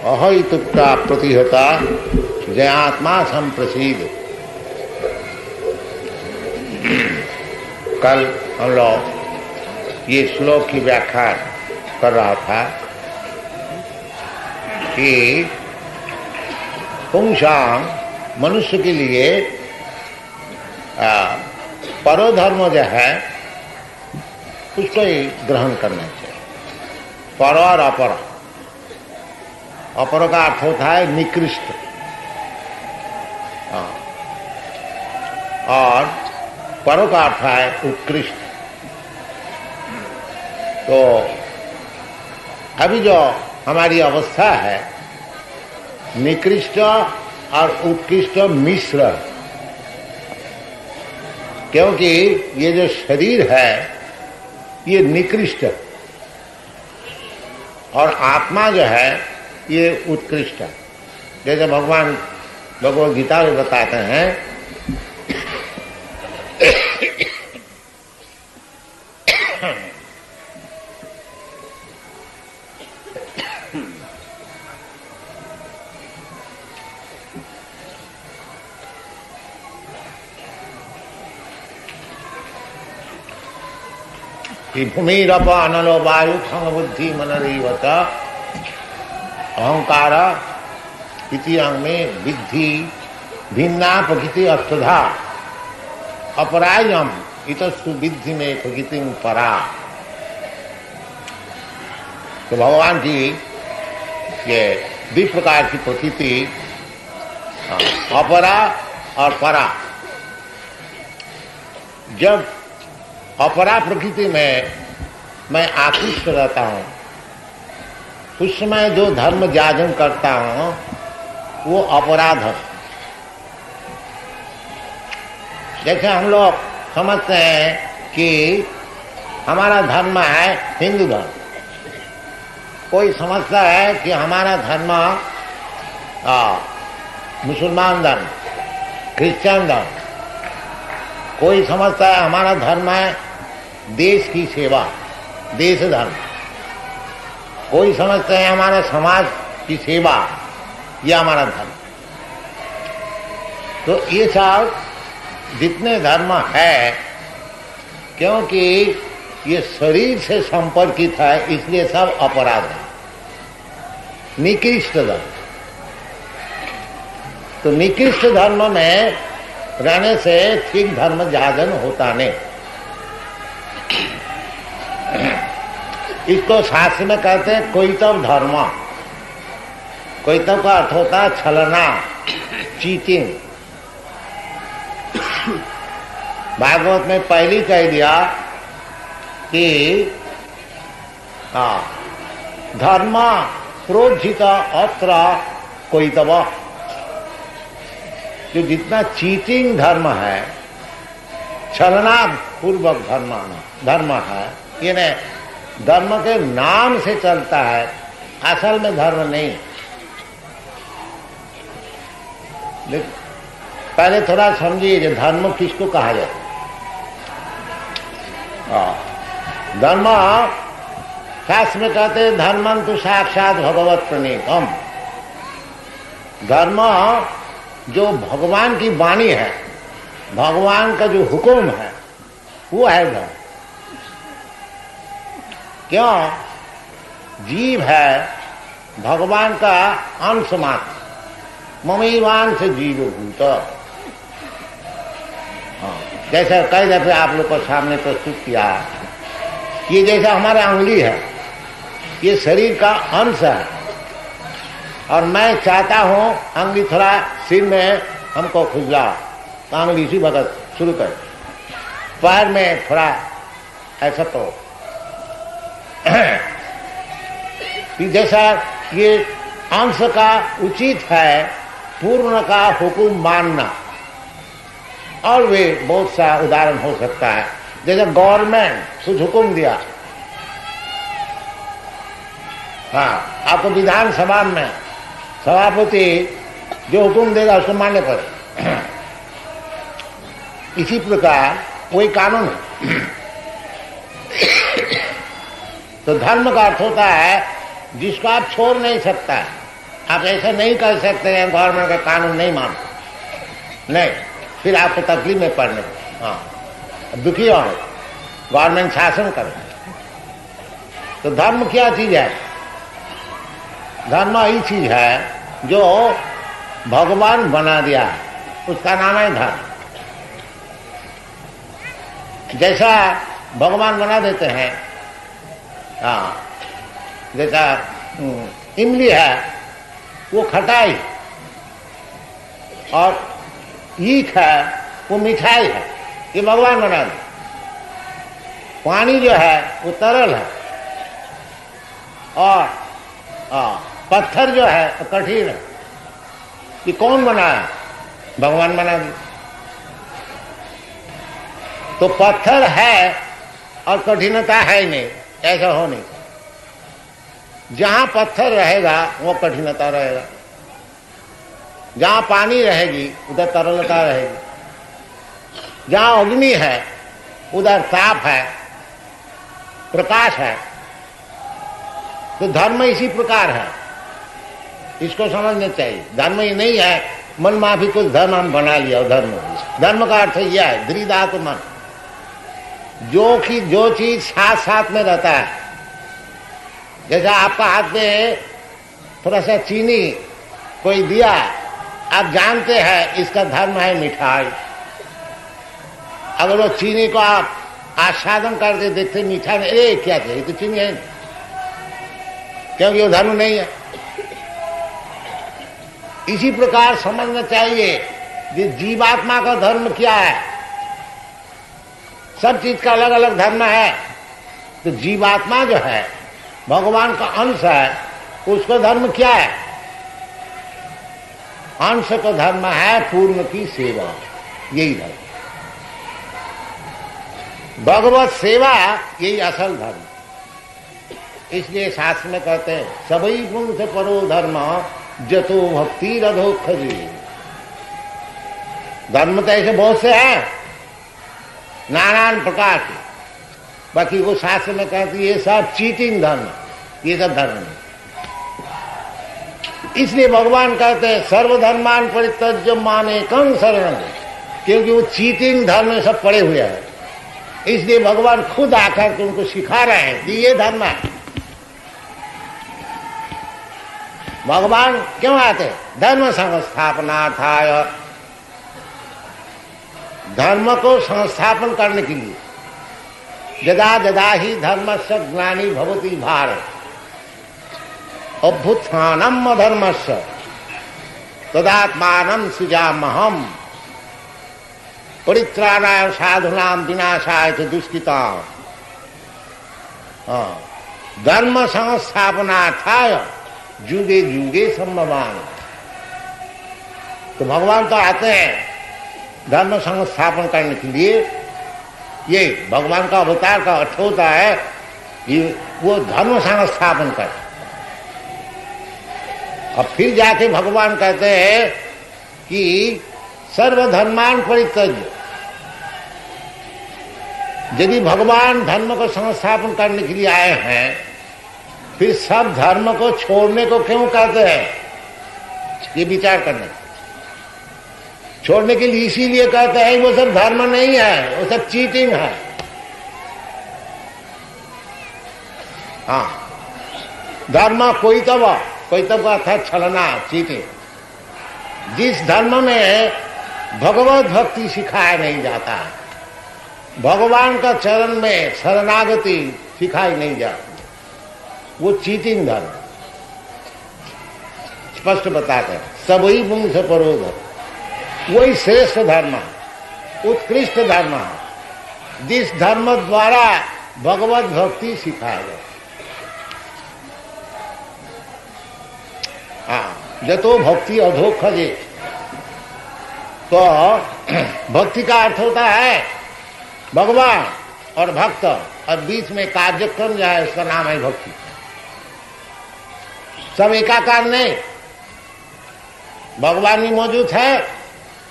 अहैतुक्ता प्रतिहता जयात्मा संप्रसिद्ध। कल हम लोग ये श्लोक की व्याख्या कर रहा था कि पुंसाम मनुष्य के लिए परोधर्म जो है उसको ही ग्रहण करना चाहिए। पर और अपर, अपर का अर्थ होता है निकृष्ट, और परो का अर्थ है उत्कृष्ट। तो अभी जो हमारी अवस्था है निकृष्ट और उत्कृष्ट मिश्र, क्योंकि ये जो शरीर है ये निकृष्ट और आत्मा जो है ये उत्कृष्ट है। जैसे भगवान भगवद गीता में बताते हैं कि भूमिरप अनलो वायु खंग बुद्धि मनरीवत अहंकार इति अंग में विद्धि भिन्ना प्रकृति अष्टधा अपरायम इतस्तु विद्धि में प्रकृति परा। तो भगवान की ये द्वि प्रकार की प्रकृति अपरा और परा। जब अपरा प्रकृति में मैं आकृष्ट रहता हूं, उस समय जो धर्म जाजन करता हूं वो अपराध है। जैसे हम लोग समझते हैं कि हमारा धर्म है हिंदू धर्म, कोई समझता है कि हमारा धर्म मुसलमान धर्म, क्रिश्चियन धर्म, कोई समझता है हमारा धर्म है देश की सेवा, देश धर्म, कोई समझते हैं हमारा समाज की सेवा, यह हमारा धर्म। तो ये सब जितने धर्म है, क्योंकि ये शरीर से संपर्कित है इसलिए सब अपराध है, निकृष्ट धर्म। तो निकृष्ट धर्म में रहने से ठीक धर्म जागरण होता नहीं। इसको शास्त्र में कहते हैं कोइतव धर्म। कोइतव का अर्थ होता है छलना, चीटिंग। भागवत में पहली कह दिया कि धर्म प्रोज्झित अत्र कोइतव। जो जितना चीटिंग धर्म है, छलना पूर्वक धर्म है, ये धर्म के नाम से चलता है, असल में धर्म नहीं। पहले थोड़ा समझिए कि धर्म किसको कहा जाता है। धर्म शास्त्र में कहते हैं धर्मं तो साक्षात भगवत प्रणीतम। धर्म जो भगवान की वाणी है, भगवान का जो हुक्म है वो है धर्म। क्यों? जीव है भगवान का अंश मात्र, ममीवान से जीव भूत। जैसे कई दफे आप लोग को सामने प्रस्तुत किया, ये जैसा हमारा अंगुली है, ये शरीर का अंश है, और मैं चाहता हूं अंगुली थोड़ा सिर में हमको खुजला, तो अंगुली इसी वक्त शुरू कर, पैर में थोड़ा ऐसा, तो जैसा ये अंश का उचित है पूर्ण का हुक्म मानना। और वे बहुत सा उदाहरण हो सकता है, जैसे गवर्नमेंट कुछ हुक्म दिया, हाँ, आपको विधानसभा में सभापति जो हुक्म देगा उसको मानने पड़े। इसी प्रकार कोई कानून है। तो धर्म का अर्थ होता है जिसको आप छोड़ नहीं सकता। आप ऐसा नहीं कर सकते हैं गवर्नमेंट का कानून नहीं मानते, नहीं, फिर आपको तकलीफ में पड़ने। हाँ, दुखी हो, गवर्नमेंट शासन करे। तो धर्म क्या चीज है? धर्म ही चीज है जो भगवान बना दिया है, उसका नाम है धर्म। जैसा भगवान बना देते हैं, हाँ, जैसा इमली है वो खटाई और ईख है वो मिठाई है, ये भगवान बना दे। पानी जो है वो तरल है और पत्थर जो है वो कठिन है। ये कौन बनाया? भगवान बना दे। तो पत्थर है और कठिनता है ही नहीं, ऐसा हो नहीं। जहां पत्थर रहेगा वो कठिनता रहेगा, जहां पानी रहेगी उधर तरलता रहेगी, जहां अग्नि है उधर ताप है, प्रकाश है। तो धर्म इसी प्रकार है, इसको समझना चाहिए। धर्म ही नहीं है मन माफी कुछ धर्म हम बना लिया। धर्म का अर्थ यह है धृधात मन, जो चीज साथ साथ में रहता है। जैसा आपका हाथ में थोड़ा सा चीनी कोई दिया, आप जानते हैं इसका धर्म है मिठाई। अगर वो चीनी को आप आस्वादन करके देखते मीठा नहीं, अरे क्या चाहिए तो चीनी है, क्योंकि वो धर्म नहीं है। इसी प्रकार समझना चाहिए कि जीवात्मा का धर्म क्या है। सब चीज का अलग अलग धर्म है। तो जीवात्मा जो है भगवान का अंश है, उसका धर्म क्या है? अंश का धर्म है पूर्ण की सेवा, यही धर्म। भगवत सेवा यही असल धर्म। इसलिए शास्त्र में कहते हैं सबई गुण से परो धर्म जतो भक्ति रधो खजी। धर्म तो ऐसे बहुत से हैं नाना प्रकार के, बाकी वो शास्त्र में कहते ये सब चीटिंग धर्म, ये सब धर्म नहीं। इसलिए भगवान कहते हैं सर्वधर्मान परित्यज्य मामेकं शरणं, क्योंकि वो चीटिंग धर्म में सब पड़े हुए हैं। इसलिए भगवान खुद आकर के उनको सिखा रहे हैं कि ये धर्म है। भगवान क्यों आते? धर्म संस्थापनार्थाय, धर्म को संस्थापन करने के लिए। यदा यदा ही धर्मस्य ग्लानि भवति भारत अभ्युत्थानम् अधर्मस्य तदात्मानं सृजाम्यहम् परित्राणाय साधूनां विनाशाय च दुष्कृताम्। धर्म संस्थापनार्थाय जुगे जुगे संभवामि। तो भगवान तो आते हैं धर्म संस्थापन करने के लिए। ये भगवान का अवतार का अर्थ होता है कि वो धर्म संस्थापन कर। अब फिर जाके भगवान कहते हैं कि सर्वधर्मान परित्यज्य। यदि भगवान धर्म को संस्थापन करने के लिए आए हैं, फिर सब धर्म को छोड़ने को क्यों कहते हैं? ये विचार करने, छोड़ने के लिए इसीलिए कहते हैं वो सब धर्म नहीं है, वो सब चीटिंग है। हाँ, धर्म कोई तब का अर्थ छलना, चीटिंग। जिस धर्म में भगवत भक्ति सिखाया नहीं जाता, भगवान का चरण में शरणागति सिखाई नहीं जाती, वो चीटिंग धर्म। स्पष्ट बताते हैं सबई गुण से परो धर्म, वही श्रेष्ठ धर्म, उत्कृष्ट धर्म है जिस धर्म द्वारा भगवत भक्ति सिखाया गया। हाँ, जतो भक्ति अधो खजे। तो भक्ति का अर्थ होता है भगवान और भक्त, और बीच में कार्यक्रम जो है उसका नाम है भक्ति। सब एकाकार नहीं, भगवान भी मौजूद है,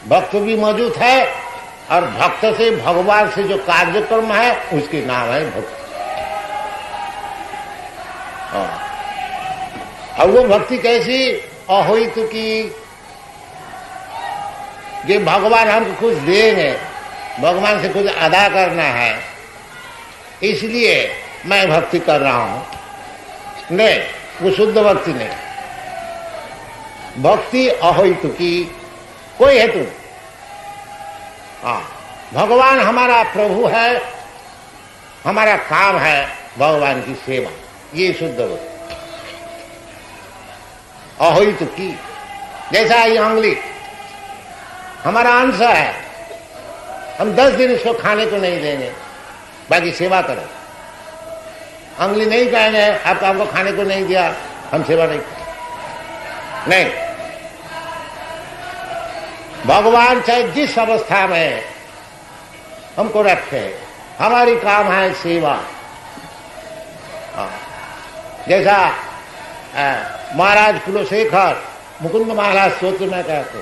भक्त भी मौजूद है, और भक्त से भगवान से जो कार्यक्रम है उसके नाम है भक्ति। और वो भक्ति कैसी? अहोइत की, कि भगवान हमको कुछ देंगे, भगवान से कुछ अदा करना है, इसलिए मैं भक्ति कर रहा हूं। नहीं, वो शुद्ध भक्ति नहीं। भक्ति अहोइत की, कोई हेतु। हाँ, भगवान हमारा प्रभु है, हमारा काम है भगवान की सेवा, ये शुद्ध भक्ति। अहोइत की, जैसा ये अंगुली हमारा अंश है, हम 10 दिन इसको खाने को नहीं देंगे, बाकी सेवा करें। अंगुली नहीं कहेंगे आपको हमको खाने को नहीं दिया, हम सेवा नहीं करें। नहीं, भगवान चाहे जिस अवस्था में हमको रखे, हमारी काम है सेवा। जैसा महाराज कुलशेखर मुकुंद महाराज स्तोत्र में कहते,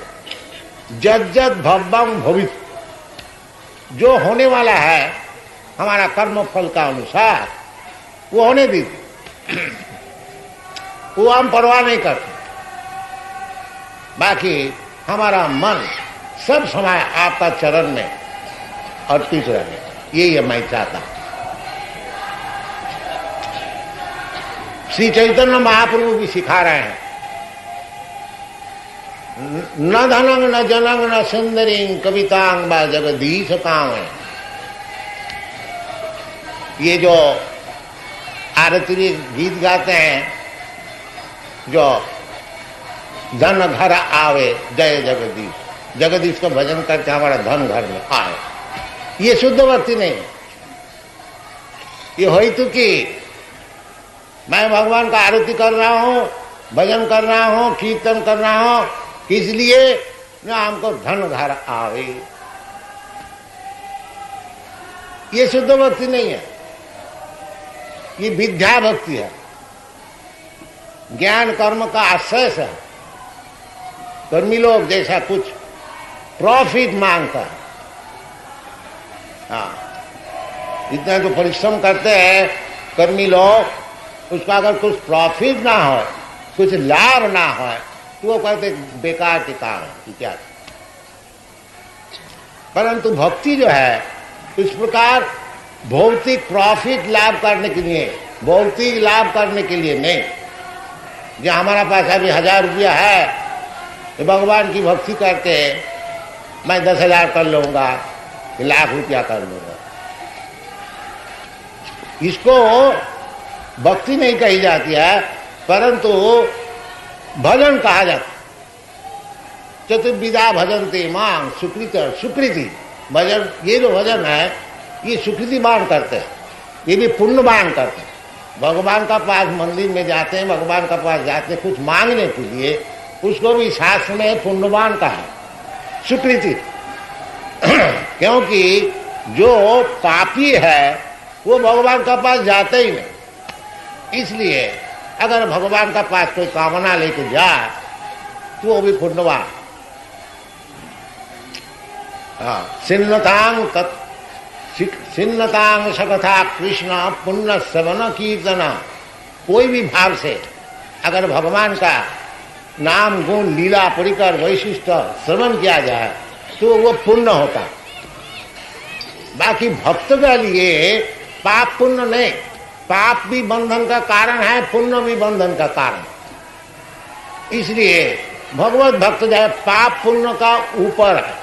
जज्जत भव्यम भवित, जो होने वाला है हमारा कर्म फल का अनुसार वो होने दीजिए, वो हम परवाह नहीं करते। बाकी हमारा मन सब समय आपका चरण में अर्पित रहे, यही मैं चाहता हूं। श्री चैतन्य महाप्रभु भी सिखा रहे हैं, न धनंग न जनंग न सुंदरी कवितांग बा जगदीश काम। ये जो आरती गीत गाते हैं, जो धन घर आवे जय जगदीश, जगदीश का भजन करके हमारा धन घर में आए, ये शुद्ध भक्ति नहीं। ये होई तो कि मैं भगवान का आरती कर रहा हूं, भजन कर रहा हूं, कीर्तन कर रहा हूं, किस लिए? ना हमको धन घर आवे, ये शुद्ध भक्ति नहीं है, ये विद्या भक्ति है, ज्ञान कर्म का आश्रय है। कर्मी लोग जैसा कुछ प्रॉफिट मांगता है, हाँ, इतना तो परिश्रम करते हैं कर्मी लोग, उसका अगर कुछ प्रॉफिट ना हो, कुछ लाभ ना हो, तो वो कहते बेकार के काम है क्या। परंतु भक्ति जो है इस प्रकार भौतिक प्रॉफिट लाभ करने के लिए, भौतिक लाभ करने के लिए नहीं। जो हमारा पास अभी 1000 रुपया है, तो भगवान की भक्ति करके मैं 10,000 कर लूंगा, लाख रुपया कर लूंगा, इसको भक्ति नहीं कही जाती है, परंतु भजन कहा जाता। चतुर्विधा भजनते मां सुकृति भजन, ये जो भजन है ये सुकृति बाण करते हैं, ये भी पुण्य बाण करते हैं। भगवान का पास मंदिर में जाते हैं, भगवान का पास जाते हैं कुछ मांगने के लिए, उसको भी शास्त्र में पुण्यवान का है, सुकृति। क्योंकि जो पापी है वो भगवान का पास जाते ही नहीं, इसलिए अगर भगवान का पास कोई कामना लेके जाए तो वो भी पुण्यवान। सिन्नतांग सकथा कृष्ण पुण्य श्रवण कीर्तन, कोई भी भाव से अगर भगवान का नाम गुण लीला परिकर वैशिष्ट श्रवण किया जाए तो वो पुण्य होता। बाकी भक्त के लिए पाप पुण्य नहीं, पाप भी बंधन का कारण है, पुण्य भी बंधन का कारण। इसलिए भगवत भक्त जो है पाप पुण्य का ऊपर है।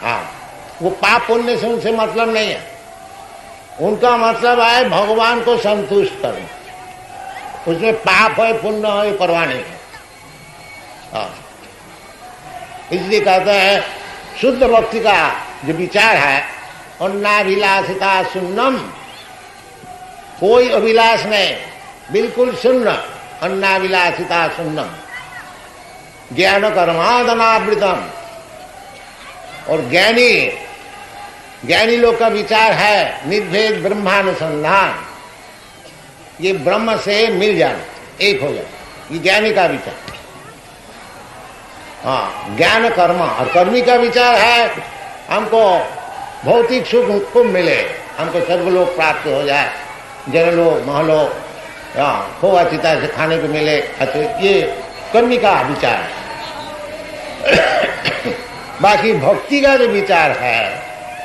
हाँ, वो पाप पुण्य से उनसे मतलब नहीं है, उनका मतलब है भगवान को संतुष्ट करना। उसमें पाप है पुण्य है परवाह नहीं है। हाँ, इसलिए कहते हैं शुद्ध भक्ति का जो विचार है, अन्नाभिलाषिता शून्यम, कोई अभिलाष नहीं, बिल्कुल शून्य, अन्नाभिलाषिता शून्यम, ज्ञान कर्मादनावृतम। और ज्ञानी लोग का विचार है निर्भेद ब्रह्मानुसंधान, ये ब्रह्म से मिल जाना, एक हो जाए, ये ज्ञानी का विचार। हाँ, ज्ञान कर्म और कर्मी का विचार है हमको भौतिक सुख खूब मिले, हमको स्वर्गलोक प्राप्त हो जाए, जनलोक महलोक खोआ चिता से खाने को मिले, अच्छा ये कर्मी का विचार है। बाकी भक्ति का जो विचार है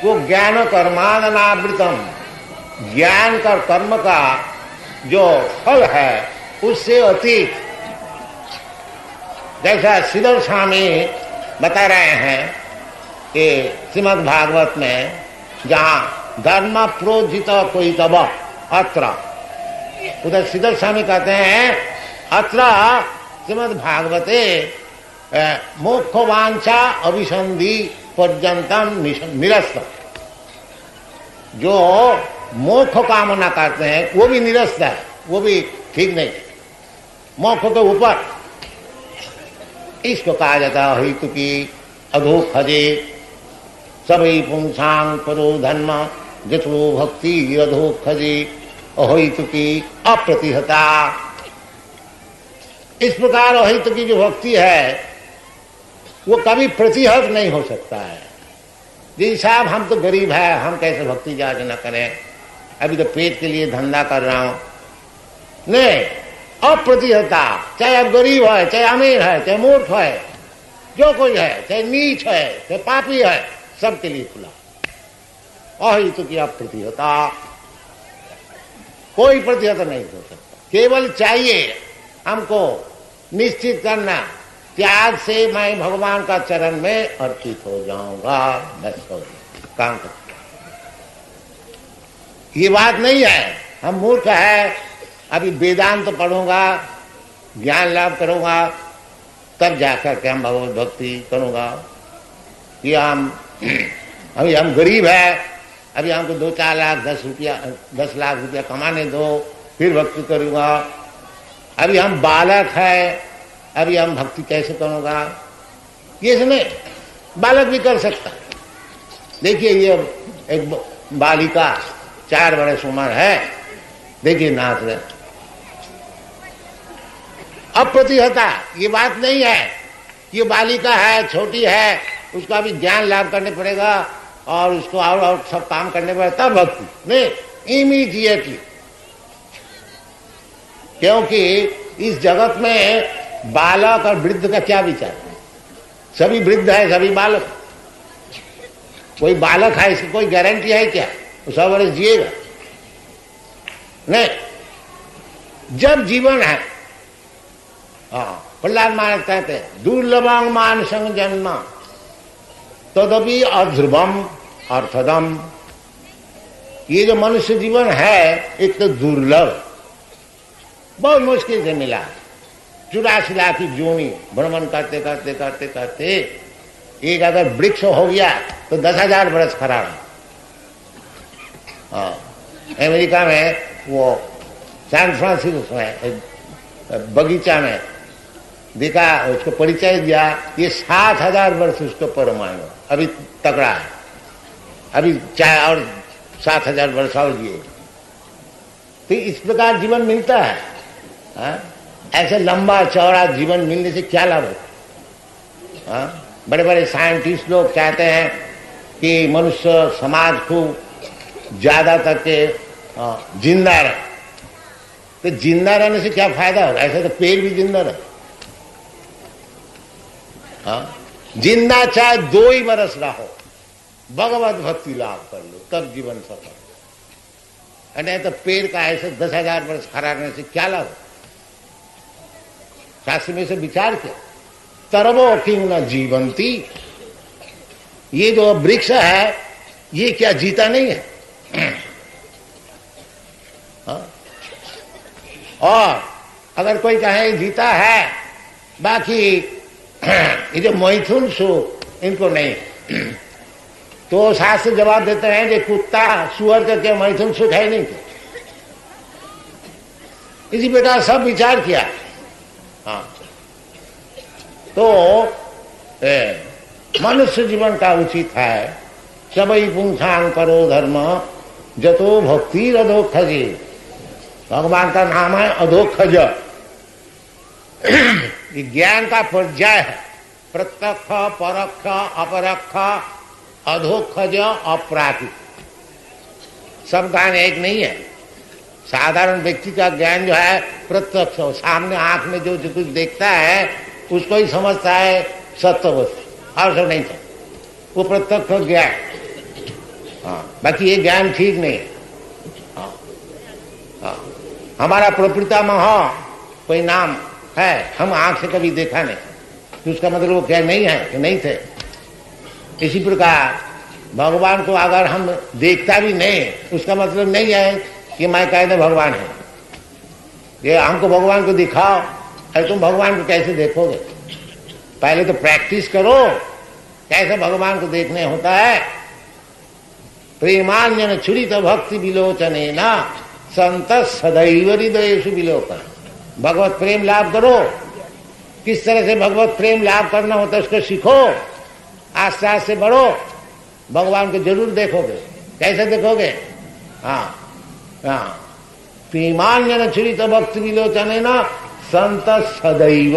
वो ज्ञान कर्मादनावृतम, ज्ञान का कर्म का जो फल है उससे अतीत। जैसा श्रीधर स्वामी बता रहे हैं कि श्रीमद् भागवत में जहाँ धर्म प्रोजित कोई तब अत्र, उधर श्रीधर स्वामी कहते हैं अत्र श्रीमद् भागवते मोक्ष वांछा अभिसंधि पर्यंतम निरस्त। जो मोक्ष कामना करते हैं वो भी निरस्त है, वो भी ठीक नहीं, मोक्ष के ऊपर। इसको कहा जाता है हितु की अधोखजे सभी पुंसांग परो धर्म जतो भक्ति अधोखजे अहितु की अप्रतिहता। इस प्रकार अहितु की जो भक्ति है वो कभी प्रतिहत नहीं हो सकता है। जी साहब हम तो गरीब है, हम कैसे भक्ति याचना करें, अभी तो पेट के लिए धंधा कर रहा हूं, नहीं, अप्रतिहता। चाहे आप गरीब है, चाहे अमीर है, चाहे मूर्ख है, जो कोई है, चाहे नीच है, चाहे पापी है, सबके लिए खुला। अहितु की अप्रतिहता, कोई प्रतिहत नहीं हो सकता। केवल चाहिए हमको निश्चित करना, त्याग से मैं भगवान का चरण में अर्पित हो जाऊंगा, बस हो काम कर। ये बात नहीं है हम मूर्ख है, अभी वेदांत तो पढ़ूंगा, ज्ञान लाभ करूंगा, तब जाकर के हम भगवत भक्ति करूंगा। ये अभी हम गरीब है, अभी हमको 2-4 लाख 10 लाख रुपया कमाने दो, फिर भक्ति करूंगा। अभी हम बालक है, अभी हम भक्ति कैसे करूंगा, ये नहीं, बालक भी कर सकता। देखिए ये एक बालिका 4 वर्ष उम्र है, देखिए नाच रहे। अप्रतिहता ये बात नहीं है कि ये बालिका है, छोटी है, उसका भी ज्ञान लाभ करने पड़ेगा और उसको और सब काम करने पड़ेगा तब भक्ति नहीं, इमीडिएटली। क्योंकि इस जगत में बालक और वृद्ध का क्या विचार, सभी वृद्ध है, सभी बालक। कोई बालक है इसकी कोई गारंटी है क्या वो 100 वर्ष जिएगा? नहीं, जब जीवन है। प्रहलाद महाराज कहते हैं दुर्लभं मानसं जन्म तदपि अध्रुवम अर्थदम। ये जो मनुष्य जीवन है एक तो दुर्लभ, बहुत मुश्किल से मिला। 84 लाख की जोनी भ्रमण करते करते करते करते एक अगर वृक्ष हो गया तो 10,000 वर्ष खड़ा रहा। अमेरिका में वो सैन फ्रांसिस्को में बगीचा में देखा, उसको परिचय दिया, ये 7,000 वर्ष उसको परमाणु अभी तगड़ा है, अभी चाहे और 7,000 वर्ष और जिए। तो इस प्रकार जीवन मिलता है। ऐसे लंबा चौड़ा जीवन मिलने से क्या लाभ होता है? बड़े बड़े साइंटिस्ट लोग चाहते हैं कि मनुष्य समाज को ज्यादा तक के जिंदा रहे। तो जिंदा रहने से क्या फायदा होगा? ऐसे तो पेड़ भी जिंदा रहे। जिंदा चाहे 2 ही बरस रहो, भगवत भक्ति लाभ कर लो, तब जीवन सफल। नहीं तो पेड़ का ऐसे 10,000 वर्ष खड़ा रहने से क्या लाभ? शास्त्र में से विचार किया, तरवो किंग न जीवंती। ये जो वृक्ष है ये क्या जीता नहीं है? और अगर कोई कहे जीता है, बाकी ये जो मैथुन सुख इनको नहीं, तो शास्त्र जवाब देते हैं कि कुत्ता सुअर का क्या मैथुन सुख है नहीं क्या? इसी प्रकार सब विचार किया। तो मनुष्य जीवन का उचित है सबई पुंसांग करो धर्म जतो भक्ति रधो खजे। भगवान का नाम है अधोक्षज। ज्ञान का पर्याय है प्रत्यक्ष, परोक्ष, अपरोक्ष, अधोक्षज, अप्राकृत। सब ज्ञान एक नहीं है। साधारण व्यक्ति का ज्ञान जो है प्रत्यक्ष, सामने आंख में जो कुछ देखता है उसको ही समझता है सत्य वस्तु, और सब नहीं था, वो प्रत्यक्ष ज्ञान। हाँ, बाकी ये ज्ञान ठीक नहीं है। हाँ, हाँ, हमारा प्रपितामह कोई नाम है, हम आंख से कभी देखा नहीं, तो उसका मतलब वो क्या नहीं है कि नहीं थे। इसी प्रकार भगवान को अगर हम देखता भी नहीं, उसका मतलब नहीं है कि मैं कहते भगवान है। ये हमको भगवान को दिखाओ, अरे तुम भगवान को कैसे देखोगे? पहले तो प्रैक्टिस करो कैसे भगवान को देखने होता है। प्रेमान्यन छुरित भक्ति विलोचने न संत सदैव हृदयेषु विलोकन। भगवत प्रेम लाभ करो। किस तरह से भगवत प्रेम लाभ करना होता है उसको सीखो, आस्ते आस्ते बढ़ो, भगवान को जरूर देखोगे। कैसे देखोगे? हाँ हाँ, प्रेमान्यन छुरित भक्ति विलोचने न संत सदैव,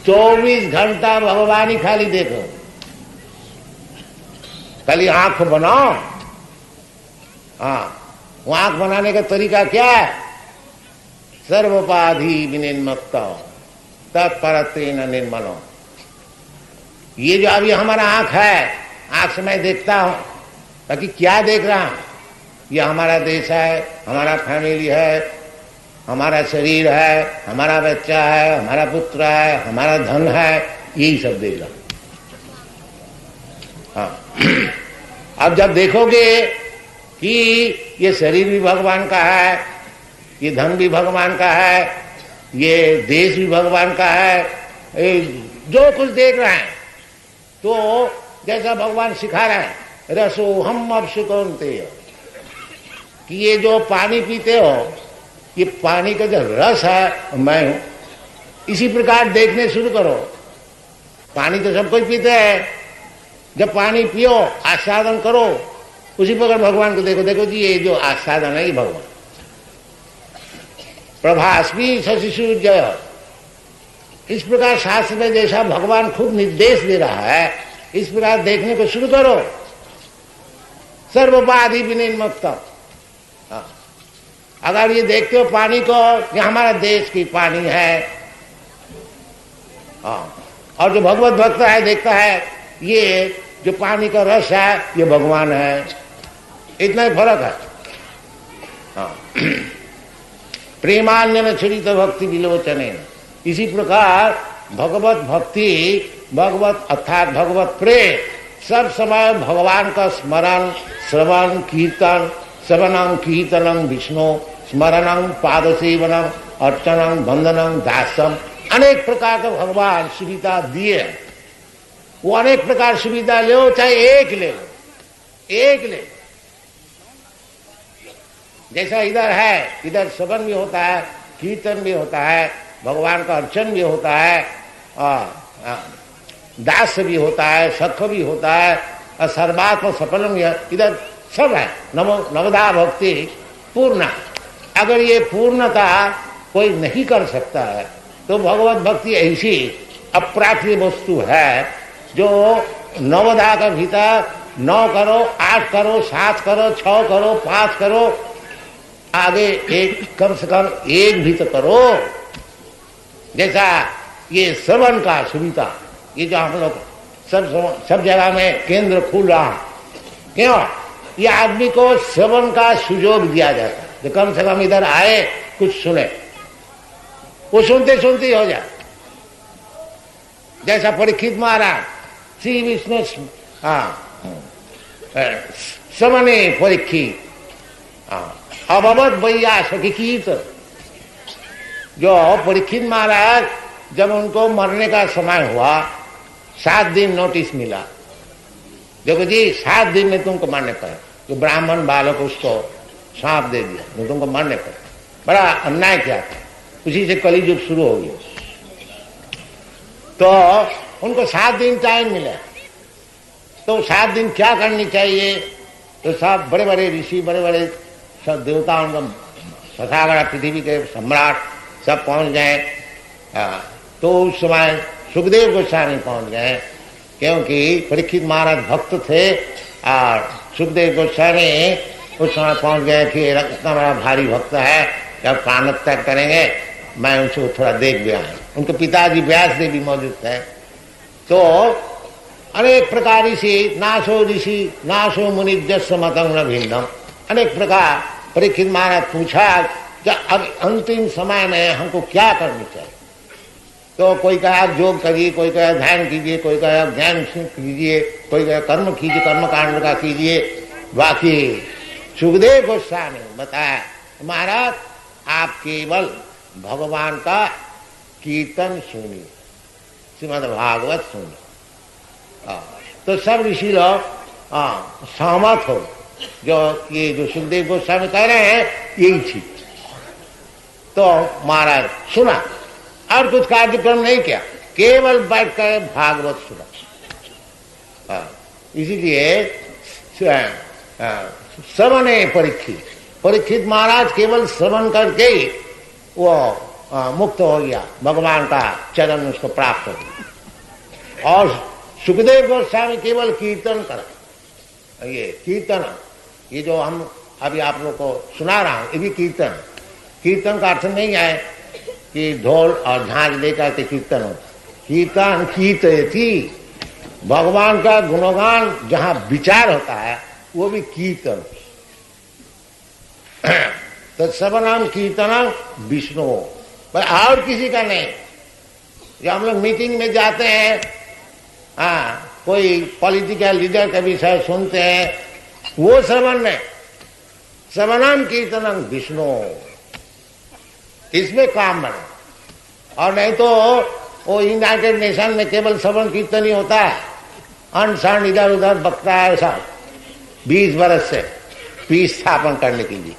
24 घंटा भगवान ही खाली देखो। खाली आंख बनाओ। हाँ, वो आंख बनाने का तरीका क्या है? सर्वोपाधि विनिर्मुक्त तत्परत्वेन निर्मलो। ये जो अभी हमारा आंख है, आंख से मैं देखता हूं, ताकि क्या देख रहा हूं? ये हमारा देश है, हमारा फैमिली है, हमारा शरीर है, हमारा बच्चा है, हमारा पुत्र है, हमारा धन है, यही सब देख रहा। हाँ, अब जब देखोगे कि ये शरीर भी भगवान का है, ये धन भी भगवान का है, ये देश भी भगवान का है, जो कुछ देख रहे हैं, तो जैसा भगवान सिखा रहे हैं, रसो हम अब सुकौनते, कि ये जो पानी पीते हो, ये पानी का जो रस है मैं हूं। इसी प्रकार देखने शुरू करो। पानी तो सब कोई पीते हैं, जब पानी पियो, आस्वादन करो, उसी प्रकार भगवान को देखो। देखो जी, ये जो आस्वादन है ये भगवान। प्रभास्मी शशिसूर्य, इस प्रकार शास्त्र में जैसा भगवान खुद निर्देश दे रहा है, इस प्रकार देखने को शुरू करो। सर्वोपाधि विनिर्मुक्त। अगर ये देखते हो पानी को, ये हमारा देश की पानी है, और जो भगवत भक्त है देखता है ये जो पानी का रस है ये भगवान है, इतना ही फर्क है। प्रेमान्यन छुरित भक्ति विलोचने। इसी प्रकार भगवत भक्ति, भगवत अर्थात भगवत प्रेम, सब समय भगवान का स्मरण, श्रवण, कीर्तन, श्रवणं कीर्तनं विष्णु, स्मरणं पादसेवनम, अर्चनं वंदनं दासम, अनेक प्रकार का भगवान सुविधा दिए। वो अनेक प्रकार सुविधा लो, चाहे एक ले लो, एक ले। जैसा इधर है, इधर श्रवण भी होता है, कीर्तन भी होता है, भगवान का अर्चन भी होता है, दास भी होता है, सख भी होता है, और सर्वात्म सफलम इधर सब है। नवदा भक्ति पूर्ण। अगर ये पूर्णता कोई नहीं कर सकता है तो भगवत भक्ति ऐसी अप्राकृत वस्तु है जो नवदा का भीतर 9 करो, 8 करो, 7 करो, 6 करो, 5 करो, आगे एक कम से कम एक भी तो करो। जैसा ये श्रवण का सुविधा, ये जो हम लोग सब जगह में केंद्र खुल रहा, क्यों? ये आदमी को श्रवण का सुयोग दिया जाता है, जो कम से कम इधर आए, कुछ सुने, वो सुनते सुनते ही हो जाए। जैसा परीक्षित महाराज श्री विष्णु श्रवणे परीक्षित अभवत वैयास कीर्त। जो परीक्षित महाराज जब उनको मरने का समय हुआ, 7 दिन नोटिस मिला, देखो जी 7 दिन में तुमको मरने पर। तो ब्राह्मण बालक उसको सांप दे दिया, तो तुमको मरने पर। बड़ा अन्याय किया था। उसी से कलियुग शुरू हो गया। तो उनको 7 दिन टाइम मिला, तो 7 दिन क्या करनी चाहिए? तो सब बड़े बड़े ऋषि, बड़े बड़े सब देवता उनको तथागत पृथ्वी के सम्राट सब पहुंच गए। तो उस समय सुखदेव गोस्वामी पहुंच गए, क्योंकि परीक्षित महाराज भक्त थे और सुखदेव गोस्वामी उस समय पहुंच गए कि इतना बड़ा भारी भक्त है, जब प्राण त्याग करेंगे मैं उनको थोड़ा देख भी आए। उनके पिताजी व्यास देव भी मौजूद थे। तो अनेक प्रकार ऋषि नाशो मुनिजस्व मतंग न भिन्नम, अनेक प्रकार परीक्षित महाराज पूछा कि अब अंतिम समय में हमको क्या करनी चाहिए। तो कोई कहा योग करिए, कोई कहा ध्यान कीजिए, कोई कहा ज्ञान कीजिए, कोई कहा कर्म कीजिए, कर्म कांड का कीजिए। बाकी सुखदेव गोस्वामी बताया महाराज आप केवल भगवान का कीर्तन सुनिए, श्रीमद् भागवत सुनिए। तो सब ऋषि लोग सहमत हो, जो ये जो सुखदेव गोस्वामी कह रहे हैं यही चीज। तो महाराज सुना और कुछ कार्यक्रम नहीं किया, केवल बैठ कर भागवत सुना। इसीलिए श्रवण परीक्षित महाराज केवल श्रवण करके ही वो मुक्त हो गया, भगवान का चरण उसको प्राप्त हो गया। और सुखदेव गोस्वामी केवल कीर्तन करा। ये कीर्तन, ये जो हम अभी आप लोग को सुना रहा हूं, ये भी कीर्तन का अर्थ नहीं है कि ढोल और झांझ लेकर के कीर्तन होता। कीर्तन कीर्तयति, भगवान का गुणगान जहां विचार होता है वो भी कीर्तन। तो श्रवणम कीर्तनम विष्णु, पर और किसी का नहीं। जब हम लोग मीटिंग में जाते हैं, कोई पॉलिटिकल लीडर का विषय सुनते हैं, वो श्रवण नहीं, श्रवणम कीर्तनम विष्णु, इसमें काम बने। और नहीं तो वो यूनाइटेड नेशन में केवल श्रवण कीर्तन ही होता है, अनशन इधर उधर बकता है ऐसा 20 बरस से पीस स्थापन करने के लिए।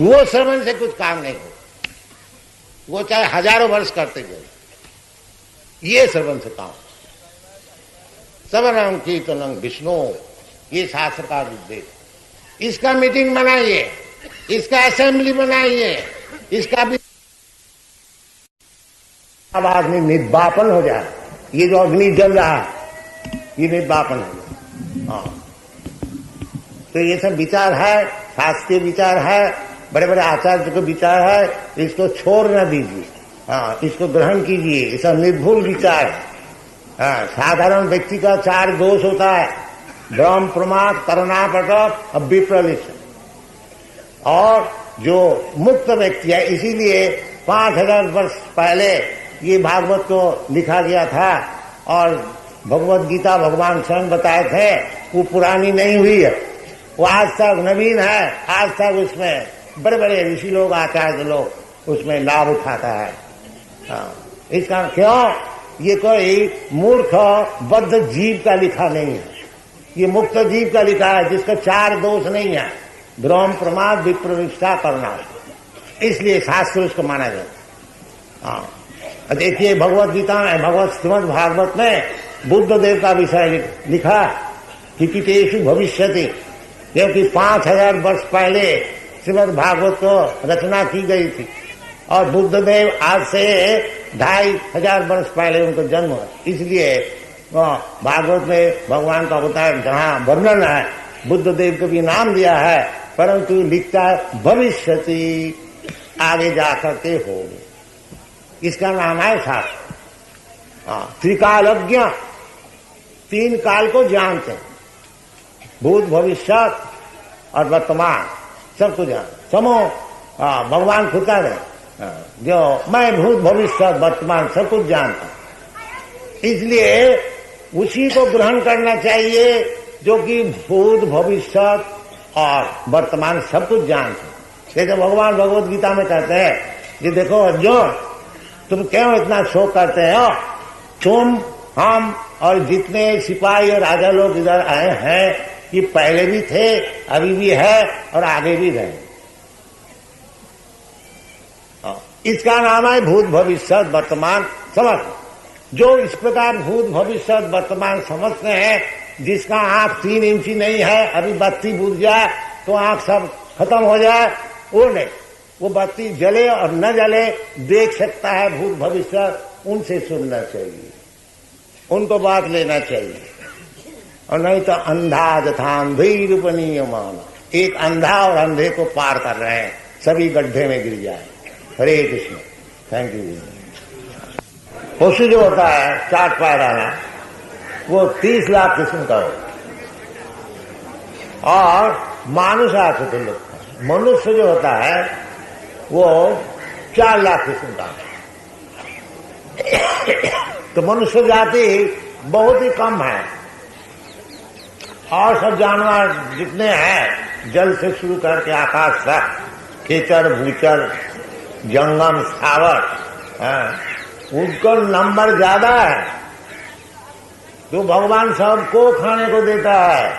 वो श्रवण से कुछ काम नहीं हो, वो चाहे हजारों वर्ष करते गए, ये श्रवण से काम। श्रवणम कीर्तनम विष्णु, ये शास्त्र का उद्देश्य। इसका मीटिंग बनाइए, इसका असेंबली बनाइए, इसका भी आवाज में निर्वापन हो जाए। ये जो अग्नि जल रहा है ये निर्वापन हो जाए। हाँ, तो ये सब विचार है, शास्त्रीय विचार है, बड़े बड़े आचार्य का विचार है, इसको छोड़ न दीजिए। हाँ, इसको ग्रहण कीजिए, ये सब निर्भुल विचार है। हाँ, साधारण व्यक्ति का 4 दोष होता है, भ्रम, प्रमाद, करुणापट, विप्रलिप्त। और जो मुक्त व्यक्ति है, इसीलिए 5000 वर्ष पहले ये भागवत को लिखा गया था। और भगवत गीता भगवान स्वयं बताए थे, वो पुरानी नहीं हुई है, वो आज तक नवीन है। आज तक उसमें बड़े बड़े ऋषि लोग, आचार्य लोग उसमें लाभ उठाता है। इसका क्यों? ये कोई मूर्ख बद्ध जीव का लिखा नहीं है, ये मुक्त जीव का लिखा है, जिसका 4 दोष नहीं है, भ्रम, प्रमाद, विप्रनिष्ठा करना। इसलिए शास्त्र उसको माना जाता। हाँ, देखिए भगवत गीता में, भगवत श्रीमद् भागवत में बुद्ध देव का विषय लिखा कि कितेषु भविष्यति, क्योंकि 5000 वर्ष पहले श्रीमद् भागवत को रचना की गई थी। और बुद्ध देव आज से 2500 वर्ष पहले उनको जन्म हुआ। इसलिए भागवत में भगवान का अवतार जहाँ वर्णन है, बुद्ध देव को भी नाम दिया है, परंतु लिखता है भविष्यति, आगे जाकर के हो। इसका नाम है शास्त्र। त्रिकालज्ञ, 3 काल को जानते हैं, भूत, भविष्य और वर्तमान, सबको जानते। समो भगवान खुद का है, जो मैं भूत, भविष्य, वर्तमान सब कुछ जानता हूं। इसलिए उसी को ग्रहण करना चाहिए जो कि भूत, भविष्य और वर्तमान सब कुछ जानते। जैसे भगवान भगवत गीता में कहते हैं, ये देखो अर्जुन, तुम क्यों इतना शोक करते हो? तुम, हम और जितने सिपाही और राजा लोग इधर आए हैं, ये पहले भी थे, अभी भी है और आगे भी रहे। इसका नाम है भूत, भविष्य, वर्तमान समझ। जो इस प्रकार भूत, भविष्य, वर्तमान समझते हैं, जिसका आंख 3 इंची नहीं है, अभी बत्ती बुझ जाए तो आंख सब खत्म हो जाए, वो नहीं, वो बत्ती जले और न जले देख सकता है भूत भविष्य, उनसे सुनना चाहिए, उनको बात लेना चाहिए। और नहीं तो अंधा जथा अंधेरूपनीय माना, एक अंधा और अंधे को पार कर रहे हैं, सभी गड्ढे में गिर जाए। हरे कृष्ण। Thank you. पशु जो होता है चाट पायराना, वो 30 लाख किस्म का होता है और मानुष आकृति लोग, मनुष्य जो होता है वो 4 लाख किस्म का है। तो मनुष्य जाति बहुत ही कम है और सब जानवर जितने हैं, जल से शुरू करके आकाश तक, कीचड़ भूचर जंगम स्थावर, उनको नंबर ज्यादा है। तो भगवान सबको खाने को देता है।